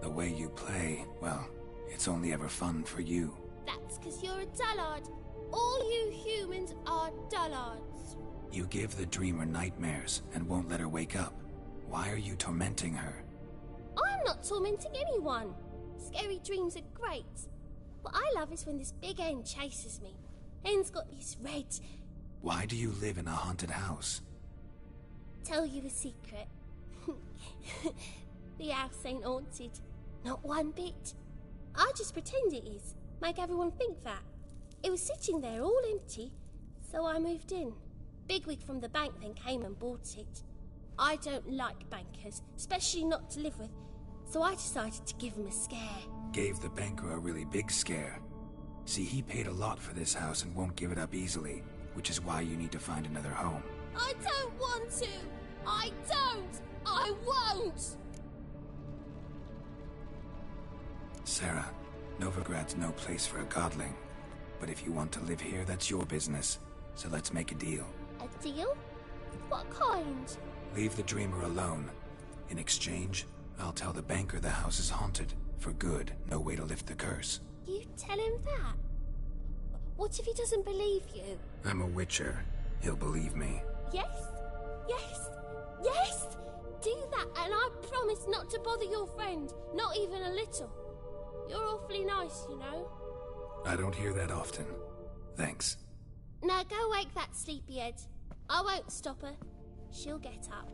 The way you play, well, it's only ever fun for you. That's because you're a dullard. All you humans are dullards. You give the dreamer nightmares and won't let her wake up. Why are you tormenting her? I'm not tormenting anyone. Scary dreams are great. What I love is when this big hen chases me. Hen's got this red... Why do you live in a haunted house? Tell you a secret. The house ain't haunted. Not one bit. I just pretend it is. Make everyone think that. It was sitting there all empty, so I moved in. Bigwig from the bank then came and bought it. I don't like bankers, especially not to live with, so I decided to give him a scare. Gave the banker a really big scare. See, he paid a lot for this house and won't give it up easily, which is why you need to find another home. I don't want to! I don't! I won't! Sarah, Novigrad's no place for a godling. But if you want to live here, that's your business. So let's make a deal. A deal? What kind? Leave the dreamer alone. In exchange, I'll tell the banker the house is haunted. For good, no way to lift the curse. You tell him that? What if he doesn't believe you? I'm a witcher. He'll believe me. Yes? Yes? Yes! Do that and I promise not to bother your friend. Not even a little. You're awfully nice, you know. I don't hear that often. Thanks. Now go wake that sleepyhead. I won't stop her. She'll get up.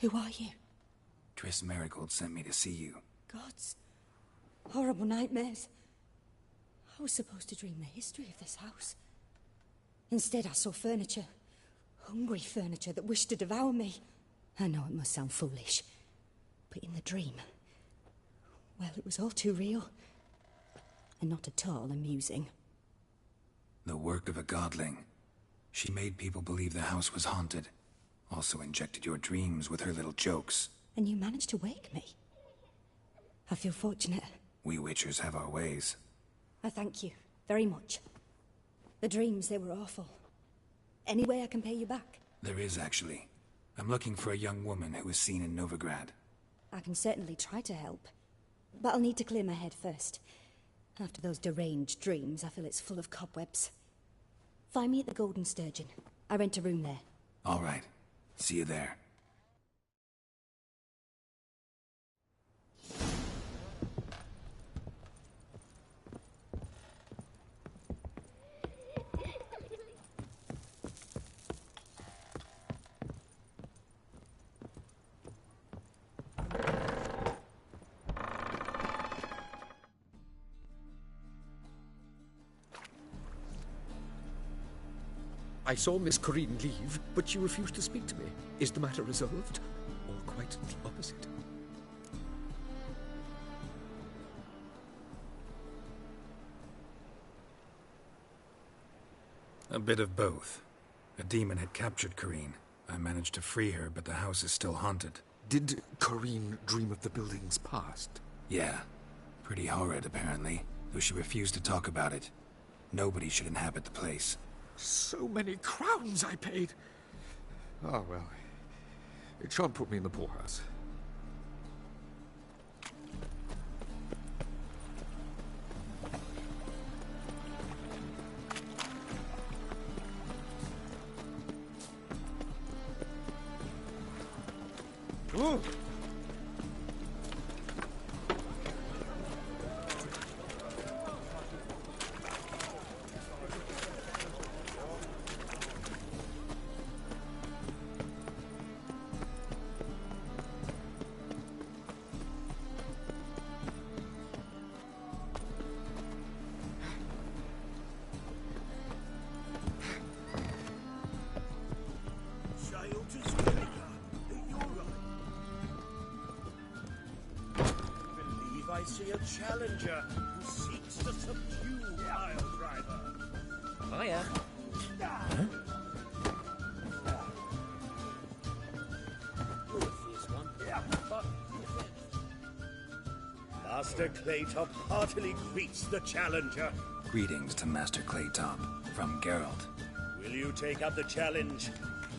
Who are you? Triss Marigold sent me to see you. Gods. Horrible nightmares. I was supposed to dream the history of this house. Instead, I saw furniture. Hungry furniture that wished to devour me. I know it must sound foolish, but in the dream, well, it was all too real. And not at all amusing. The work of a godling. She made people believe the house was haunted. Also injected your dreams with her little jokes. And you managed to wake me. I feel fortunate. We witchers have our ways. I thank you very much. The dreams, they were awful. Any way I can pay you back? There is, actually. I'm looking for a young woman who was seen in Novigrad. I can certainly try to help. But I'll need to clear my head first. After those deranged dreams, I feel it's full of cobwebs. Find me at the Golden Sturgeon. I rent a room there. All right. See you there. I saw Miss Corrine leave, but she refused to speak to me. Is the matter resolved? Or quite the opposite? A bit of both. A demon had captured Corrine. I managed to free her, but the house is still haunted. Did Corrine dream of the building's past? Yeah. Pretty horrid, apparently, though she refused to talk about it. Nobody should inhabit the place. So many crowns I paid! Oh, well. It shan't put me in the poorhouse. Ooh. I see a challenger who seeks to subdue Pile Driver. Hiya. Huh? Master Claytop heartily greets the challenger. Greetings to Master Claytop, from Geralt. Will you take up the challenge?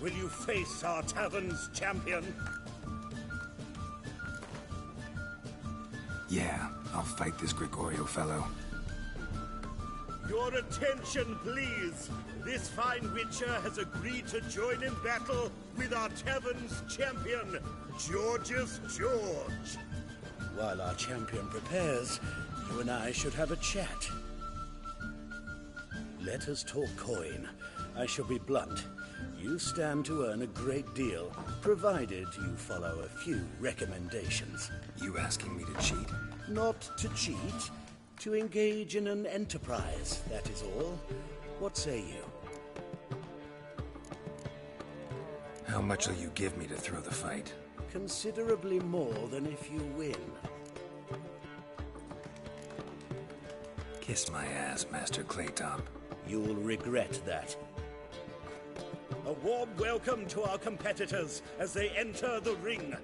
Will you face our tavern's champion? Yeah, I'll fight this Gregorio fellow. Your attention, please. This fine witcher has agreed to join in battle with our tavern's champion, George's George. While our champion prepares, you and I should have a chat. Let us talk coin. I shall be blunt. You stand to earn a great deal, provided you follow a few recommendations. You asking me to cheat? Not to cheat, to engage in an enterprise, that is all. What say you? How much will you give me to throw the fight? Considerably more than if you win. Kiss my ass, Master Claytop. You'll regret that. A warm welcome to our competitors as they enter the ring.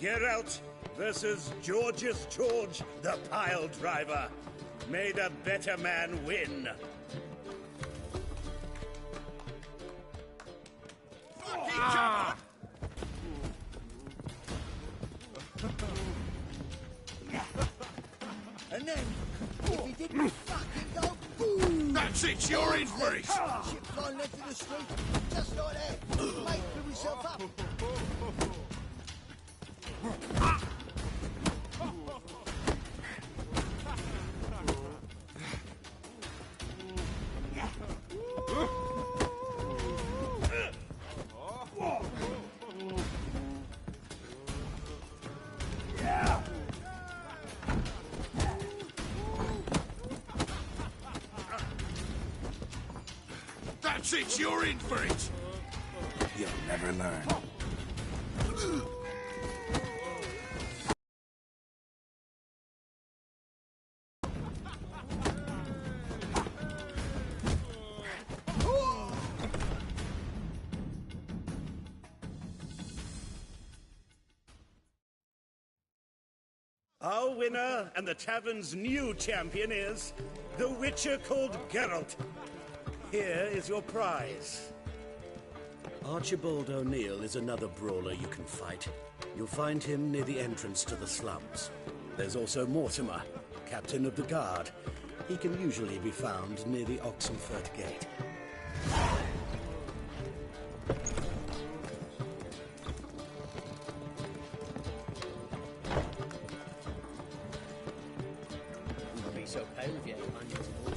Geralt versus George's George, the Pile Driver. May the better man win. And then, if he didn't fucking go boom! That's it, you're in for it! Shit flying left in the street, just like that. Mate blew himself up. That's it, you're in for it! You'll never learn. Our winner and the tavern's new champion is the Witcher called Geralt. Here is your prize. Archibald O'Neill is another brawler you can fight. You'll find him near the entrance to the slums. There's also Mortimer, captain of the guard. He can usually be found near the Oxenfurt Gate. Be so pale if you had hundreds of them.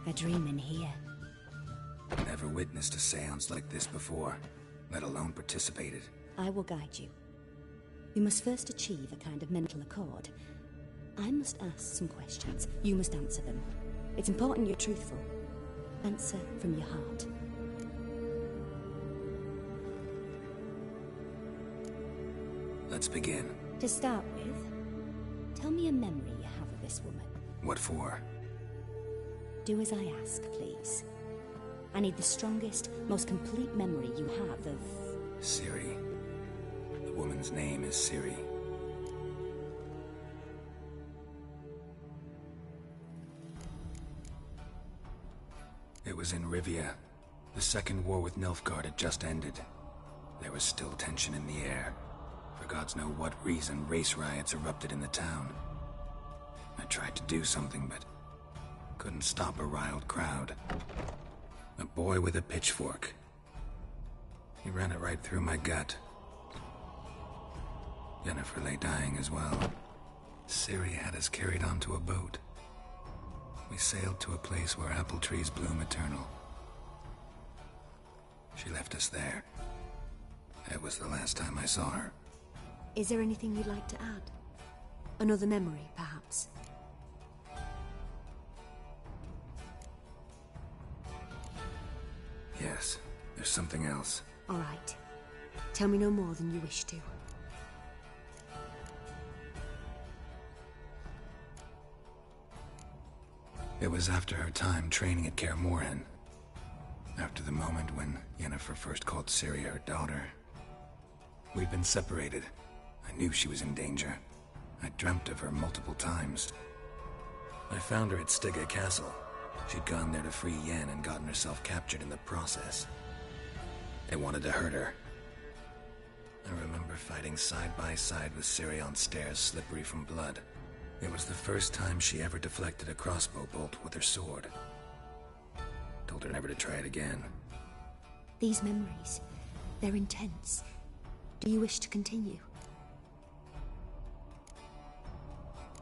A dream in here. Never witnessed a seance like this before, let alone participated. I will guide you. We must first achieve a kind of mental accord. I must ask some questions. You must answer them. It's important you're truthful. Answer from your heart. Let's begin. To start with, tell me a memory you have of this woman. What for? Do as I ask, please. I need the strongest, most complete memory you have of... Ciri. The woman's name is Ciri. It was in Rivia. The second war with Nilfgaard had just ended. There was still tension in the air. For gods know what reason, race riots erupted in the town. I tried to do something, but couldn't stop a riled crowd. A boy with a pitchfork. He ran it right through my gut. Yennefer lay dying as well. Ciri had us carried onto a boat. We sailed to a place where apple trees bloom eternal. She left us there. That was the last time I saw her. Is there anything you'd like to add? Another memory, perhaps? Yes, there's something else. All right. Tell me no more than you wish to. It was after her time training at Kaer Morhen. After the moment when Yennefer first called Ciri her daughter. We'd been separated. I knew she was in danger. I dreamt of her multiple times. I found her at Stygga Castle. She'd gone there to free Yen and gotten herself captured in the process. They wanted to hurt her. I remember fighting side by side with Ciri on stairs slippery from blood. It was the first time she ever deflected a crossbow bolt with her sword. Told her never to try it again. These memories, they're intense. Do you wish to continue?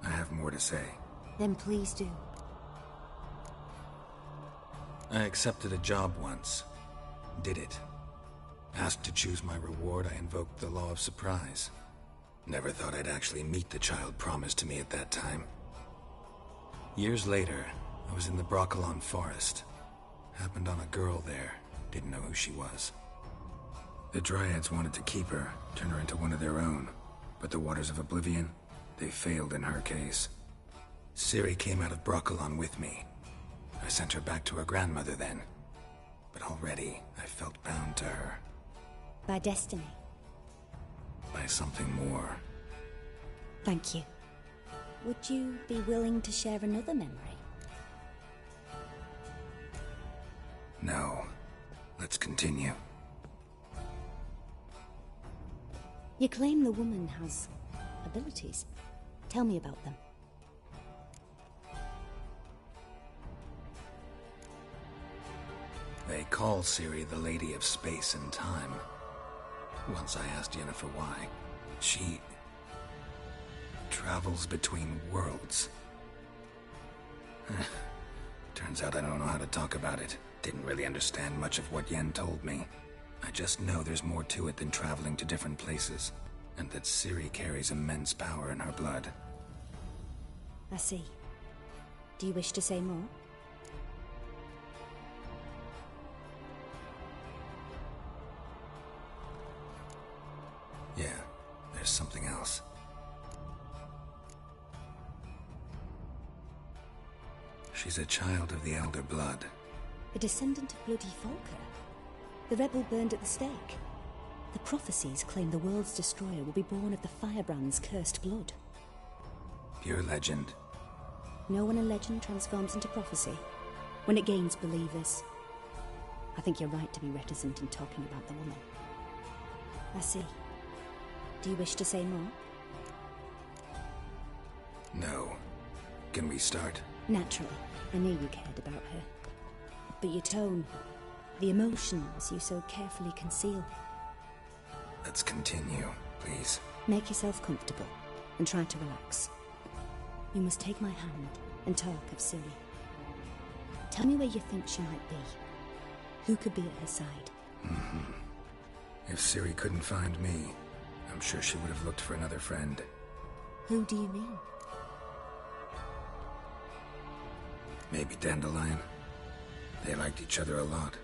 I have more to say. Then please do. I accepted a job once. Did it. Asked to choose my reward, I invoked the law of surprise. Never thought I'd actually meet the child promised to me at that time. Years later, I was in the Broccolon forest. Happened on a girl there. Didn't know who she was. The Dryads wanted to keep her, turn her into one of their own. But the Waters of Oblivion, they failed in her case. Ciri came out of Broccolon with me. I sent her back to her grandmother then. But already, I felt bound to her. By destiny. By something more. Thank you. Would you be willing to share another memory? No. Let's continue. You claim the woman has abilities. Tell me about them. They call Ciri the Lady of Space and Time. Once I asked Yennefer why. She travels between worlds. Turns out I don't know how to talk about it. Didn't really understand much of what Yen told me. I just know there's more to it than traveling to different places, and that Ciri carries immense power in her blood. I see. Do you wish to say more? Yeah, there's something else. She's a child of the Elder Blood. A descendant of bloody Volker. The rebel burned at the stake. The prophecies claim the world's destroyer will be born of the Firebrand's cursed blood. Pure legend. Know when a legend transforms into prophecy? When it gains believers. I think you're right to be reticent in talking about the woman. I see. Do you wish to say more? No. Can we start? Naturally. I knew you cared about her. But your tone, the emotions you so carefully conceal. Let's continue, please. Make yourself comfortable and try to relax. You must take my hand and talk of Ciri. Tell me where you think she might be. Who could be at her side? If Ciri couldn't find me, I'm sure she would have looked for another friend. Who do you mean? Maybe Dandelion. They liked each other a lot.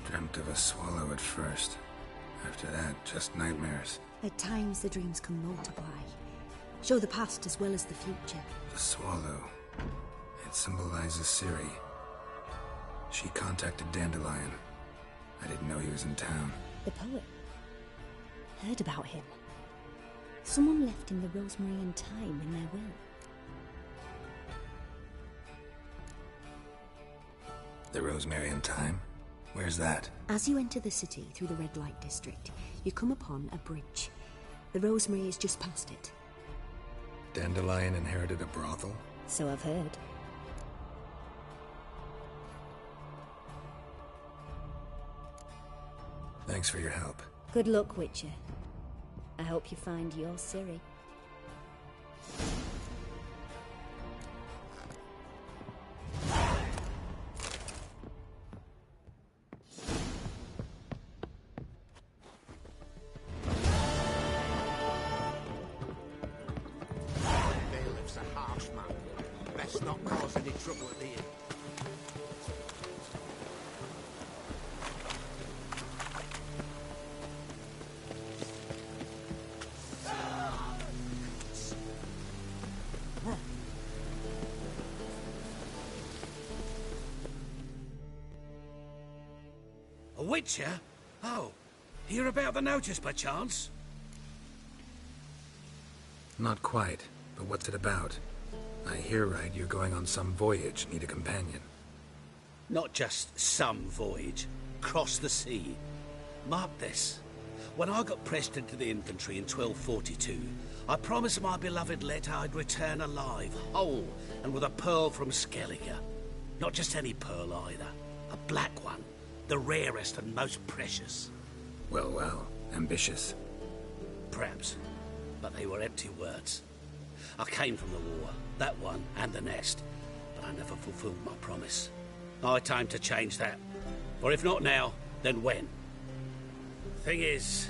Dreamt of a swallow at first. After that, just nightmares. At times, the dreams can multiply. Show the past as well as the future. The swallow. It symbolizes Ciri. She contacted Dandelion. I didn't know he was in town. The poet. Heard about him. Someone left him the rosemary and thyme in their will. The rosemary and thyme? Where's that? As you enter the city through the red light district, you come upon a bridge. The rosemary is just past it. Dandelion inherited a brothel? So I've heard. Thanks for your help. Good luck, Witcher. I hope you find your Ciri. Bailiff's a harsh man. Best not cause any trouble at the inn. A Witcher? Oh, hear about the notice by chance? Not quite, but what's it about? I hear right you're going on some voyage, need a companion. Not just some voyage. Cross the sea. Mark this. When I got pressed into the infantry in 1242, I promised my beloved Let I'd return alive, whole, and with a pearl from Skellige. Not just any pearl either. A black one. The rarest and most precious. Well, well, ambitious. Perhaps. But they were empty words. I came from the war, that one and the nest, but I never fulfilled my promise. High time to change that. For if not now, then when? Thing is,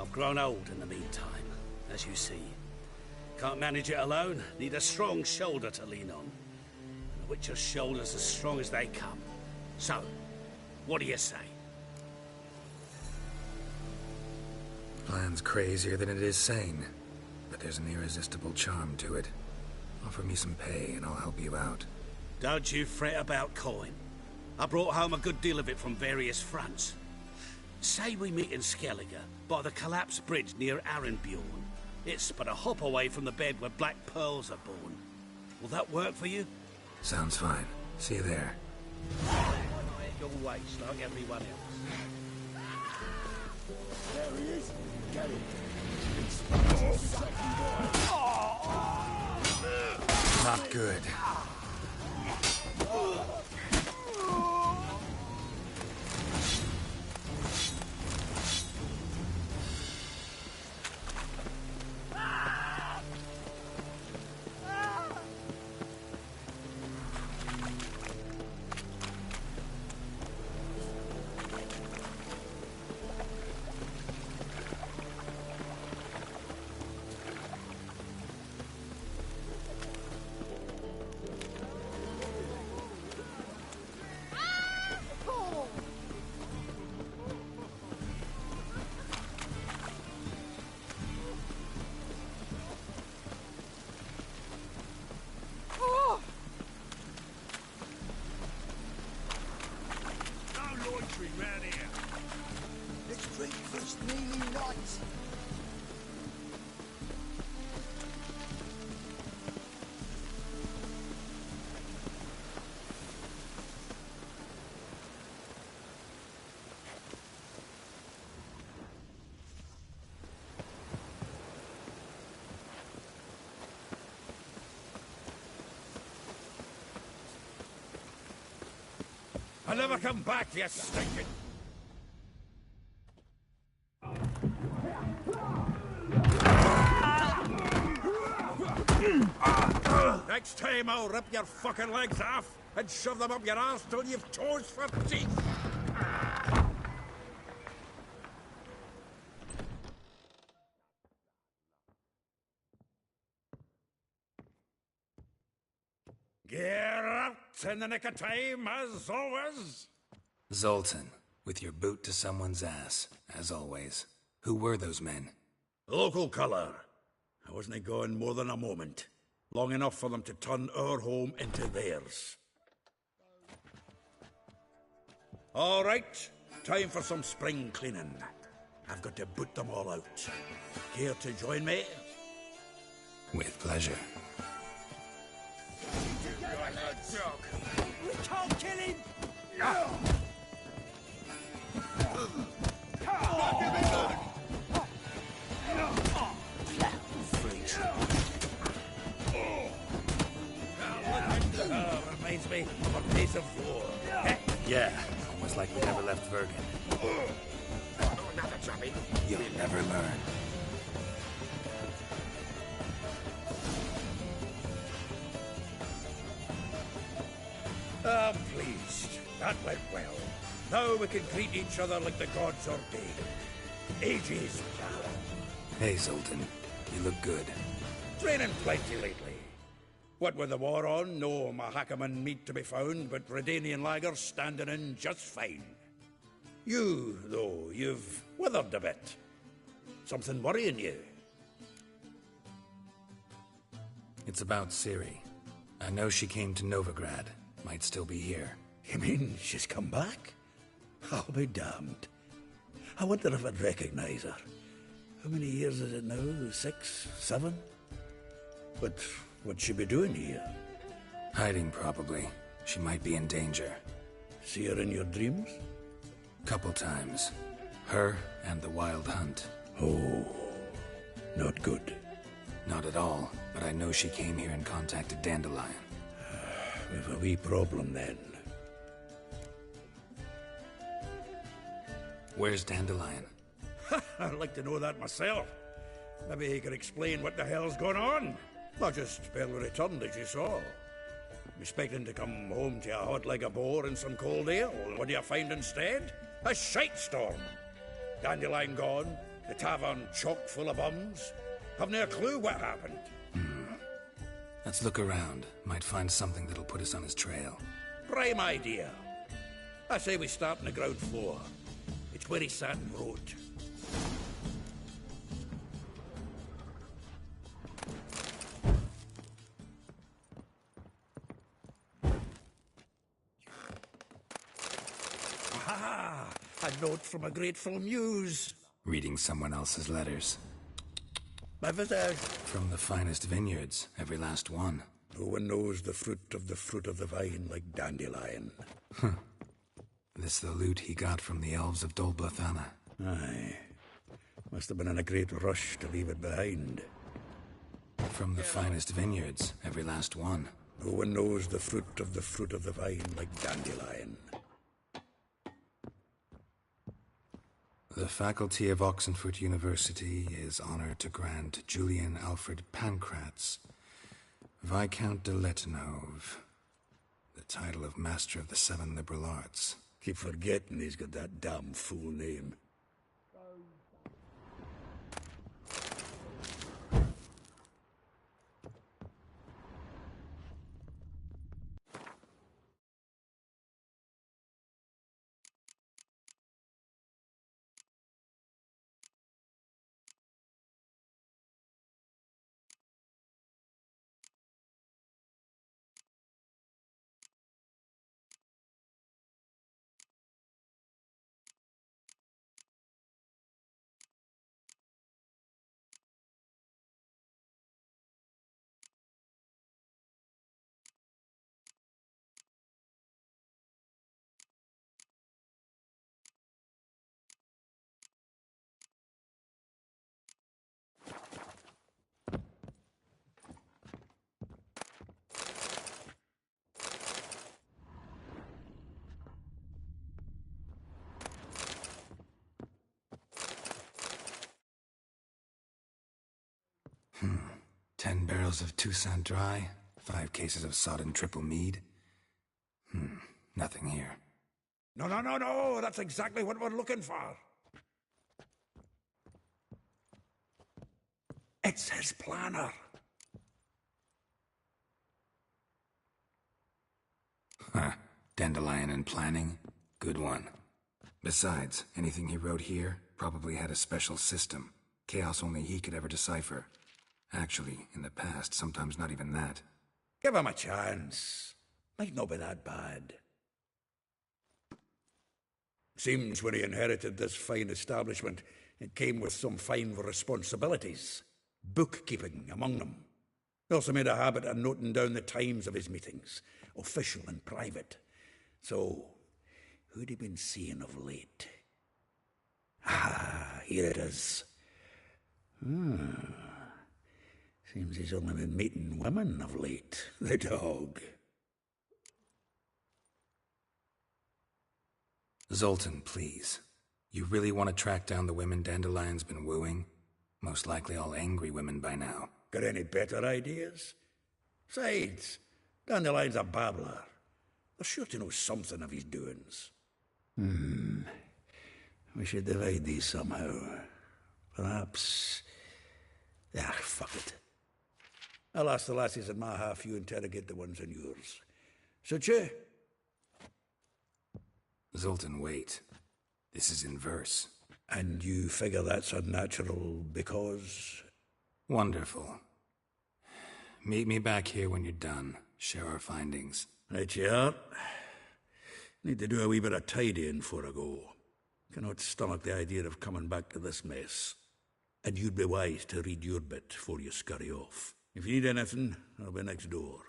I've grown old in the meantime, as you see. Can't manage it alone, need a strong shoulder to lean on. And the Witcher's shoulders as strong as they come. So, what do you say? Plan's crazier than it is sane, but there's an irresistible charm to it. Offer me some pay and I'll help you out. Don't you fret about coin. I brought home a good deal of it from various fronts. Say we meet in Skellige, by the collapsed bridge near Arenbjorn. It's but a hop away from the bed where black pearls are born. Will that work for you? Sounds fine. See you there. Your waist like everyone else. There he is. Get him. Not good. I'll never come back, you stinking... Next time I'll rip your fucking legs off and shove them up your arse till you've toes for teeth. Get out in the nick of time, as always. Zoltan, with your boot to someone's ass, as always. Who were those men? Local colour. I wasn't gone more than a moment. Long enough for them to turn our home into theirs. All right, time for some spring cleaning. I've got to boot them all out. Care to join me? With pleasure. We can't kill him! Reminds me of a piece of war. Yeah, almost like we never left Vergen. Another jobbing. You'll never learn. I'm pleased. That went well. Now we can greet each other like the gods ordained. Ages, pal. Hey, Zoltan. You look good. Training plenty lately. What with the war on, no Mahakaman meat to be found, but Redanian lagers standing in just fine. You, though, you've withered a bit. Something worrying you? It's about Ciri. I know she came to Novigrad. Might still be here. You mean she's come back? I'll be damned. I wonder if I'd recognize her. How many years is it now? 6, 7? But what'd she be doing here? Hiding, probably. She might be in danger. See her in your dreams? Couple times. Her and the Wild Hunt. Oh, not good. Not at all, but I know she came here and contacted Dandelion. We've a wee problem then. Where's Dandelion? I'd like to know that myself. Maybe he could explain what the hell's going on. Not just barely returned, as you saw. Expecting to come home to a hot leg of boar and some cold ale. What do you find instead? A shite storm. Dandelion gone, the tavern chock full of bums. Haven't a clue what happened. Let's look around. Might find something that'll put us on his trail. Prime idea. I say we start on the ground floor. It's where he sat and wrote. Ah, a note from a grateful muse. Reading someone else's letters. My visage. From the finest vineyards, every last one. No one knows the fruit of the vine like Dandelion. This the loot he got from the elves of Dol Blathanna. Aye. Must have been in a great rush to leave it behind. From the finest vineyards, every last one. No one knows the fruit of the vine like Dandelion. The faculty of Oxenfurt University is honored to grant Julian Alfred Pancratz, Viscount de Letenove, the title of Master of the Seven Liberal Arts. Keep forgetting he's got that damn fool name. 10 barrels of Toussaint Dry, 5 cases of sodden triple mead. Nothing here. No, that's exactly what we're looking for. It's his planner. Huh. Dandelion and planning? Good one. Besides, anything he wrote here probably had a special system. Chaos only he could ever decipher. Actually, in the past, sometimes not even that. Give him a chance. Might not be that bad. Seems when he inherited this fine establishment, it came with some fine responsibilities. Bookkeeping among them. He also made a habit of noting down the times of his meetings, official and private. So, who'd he been seeing of late? Ah, here it is. Seems he's only been meeting women of late, the dog. Zoltan, please. You really want to track down the women Dandelion's been wooing? Most likely all angry women by now. Got any better ideas? Besides, Dandelion's a babbler. They're sure to know something of his doings. We should divide these somehow. Perhaps... fuck it. I'll ask the lassies in my half, you interrogate the ones in yours. Suit you? Zoltan, wait. This is in verse. And you figure that's unnatural because... Wonderful. Meet me back here when you're done. Share our findings. Right you are. Need to do a wee bit of tidying before I go. Cannot stomach the idea of coming back to this mess. And you'd be wise to read your bit before you scurry off. If you need anything, I'll be next door.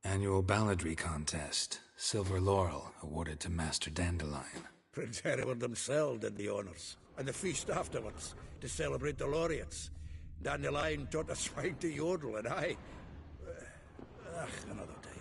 Annual balladry contest. Silver laurel awarded to Master Dandelion. Prince Hereward himself did the honours. And the feast afterwards, to celebrate the laureates. Dandelion taught the swine to yodel, and another day.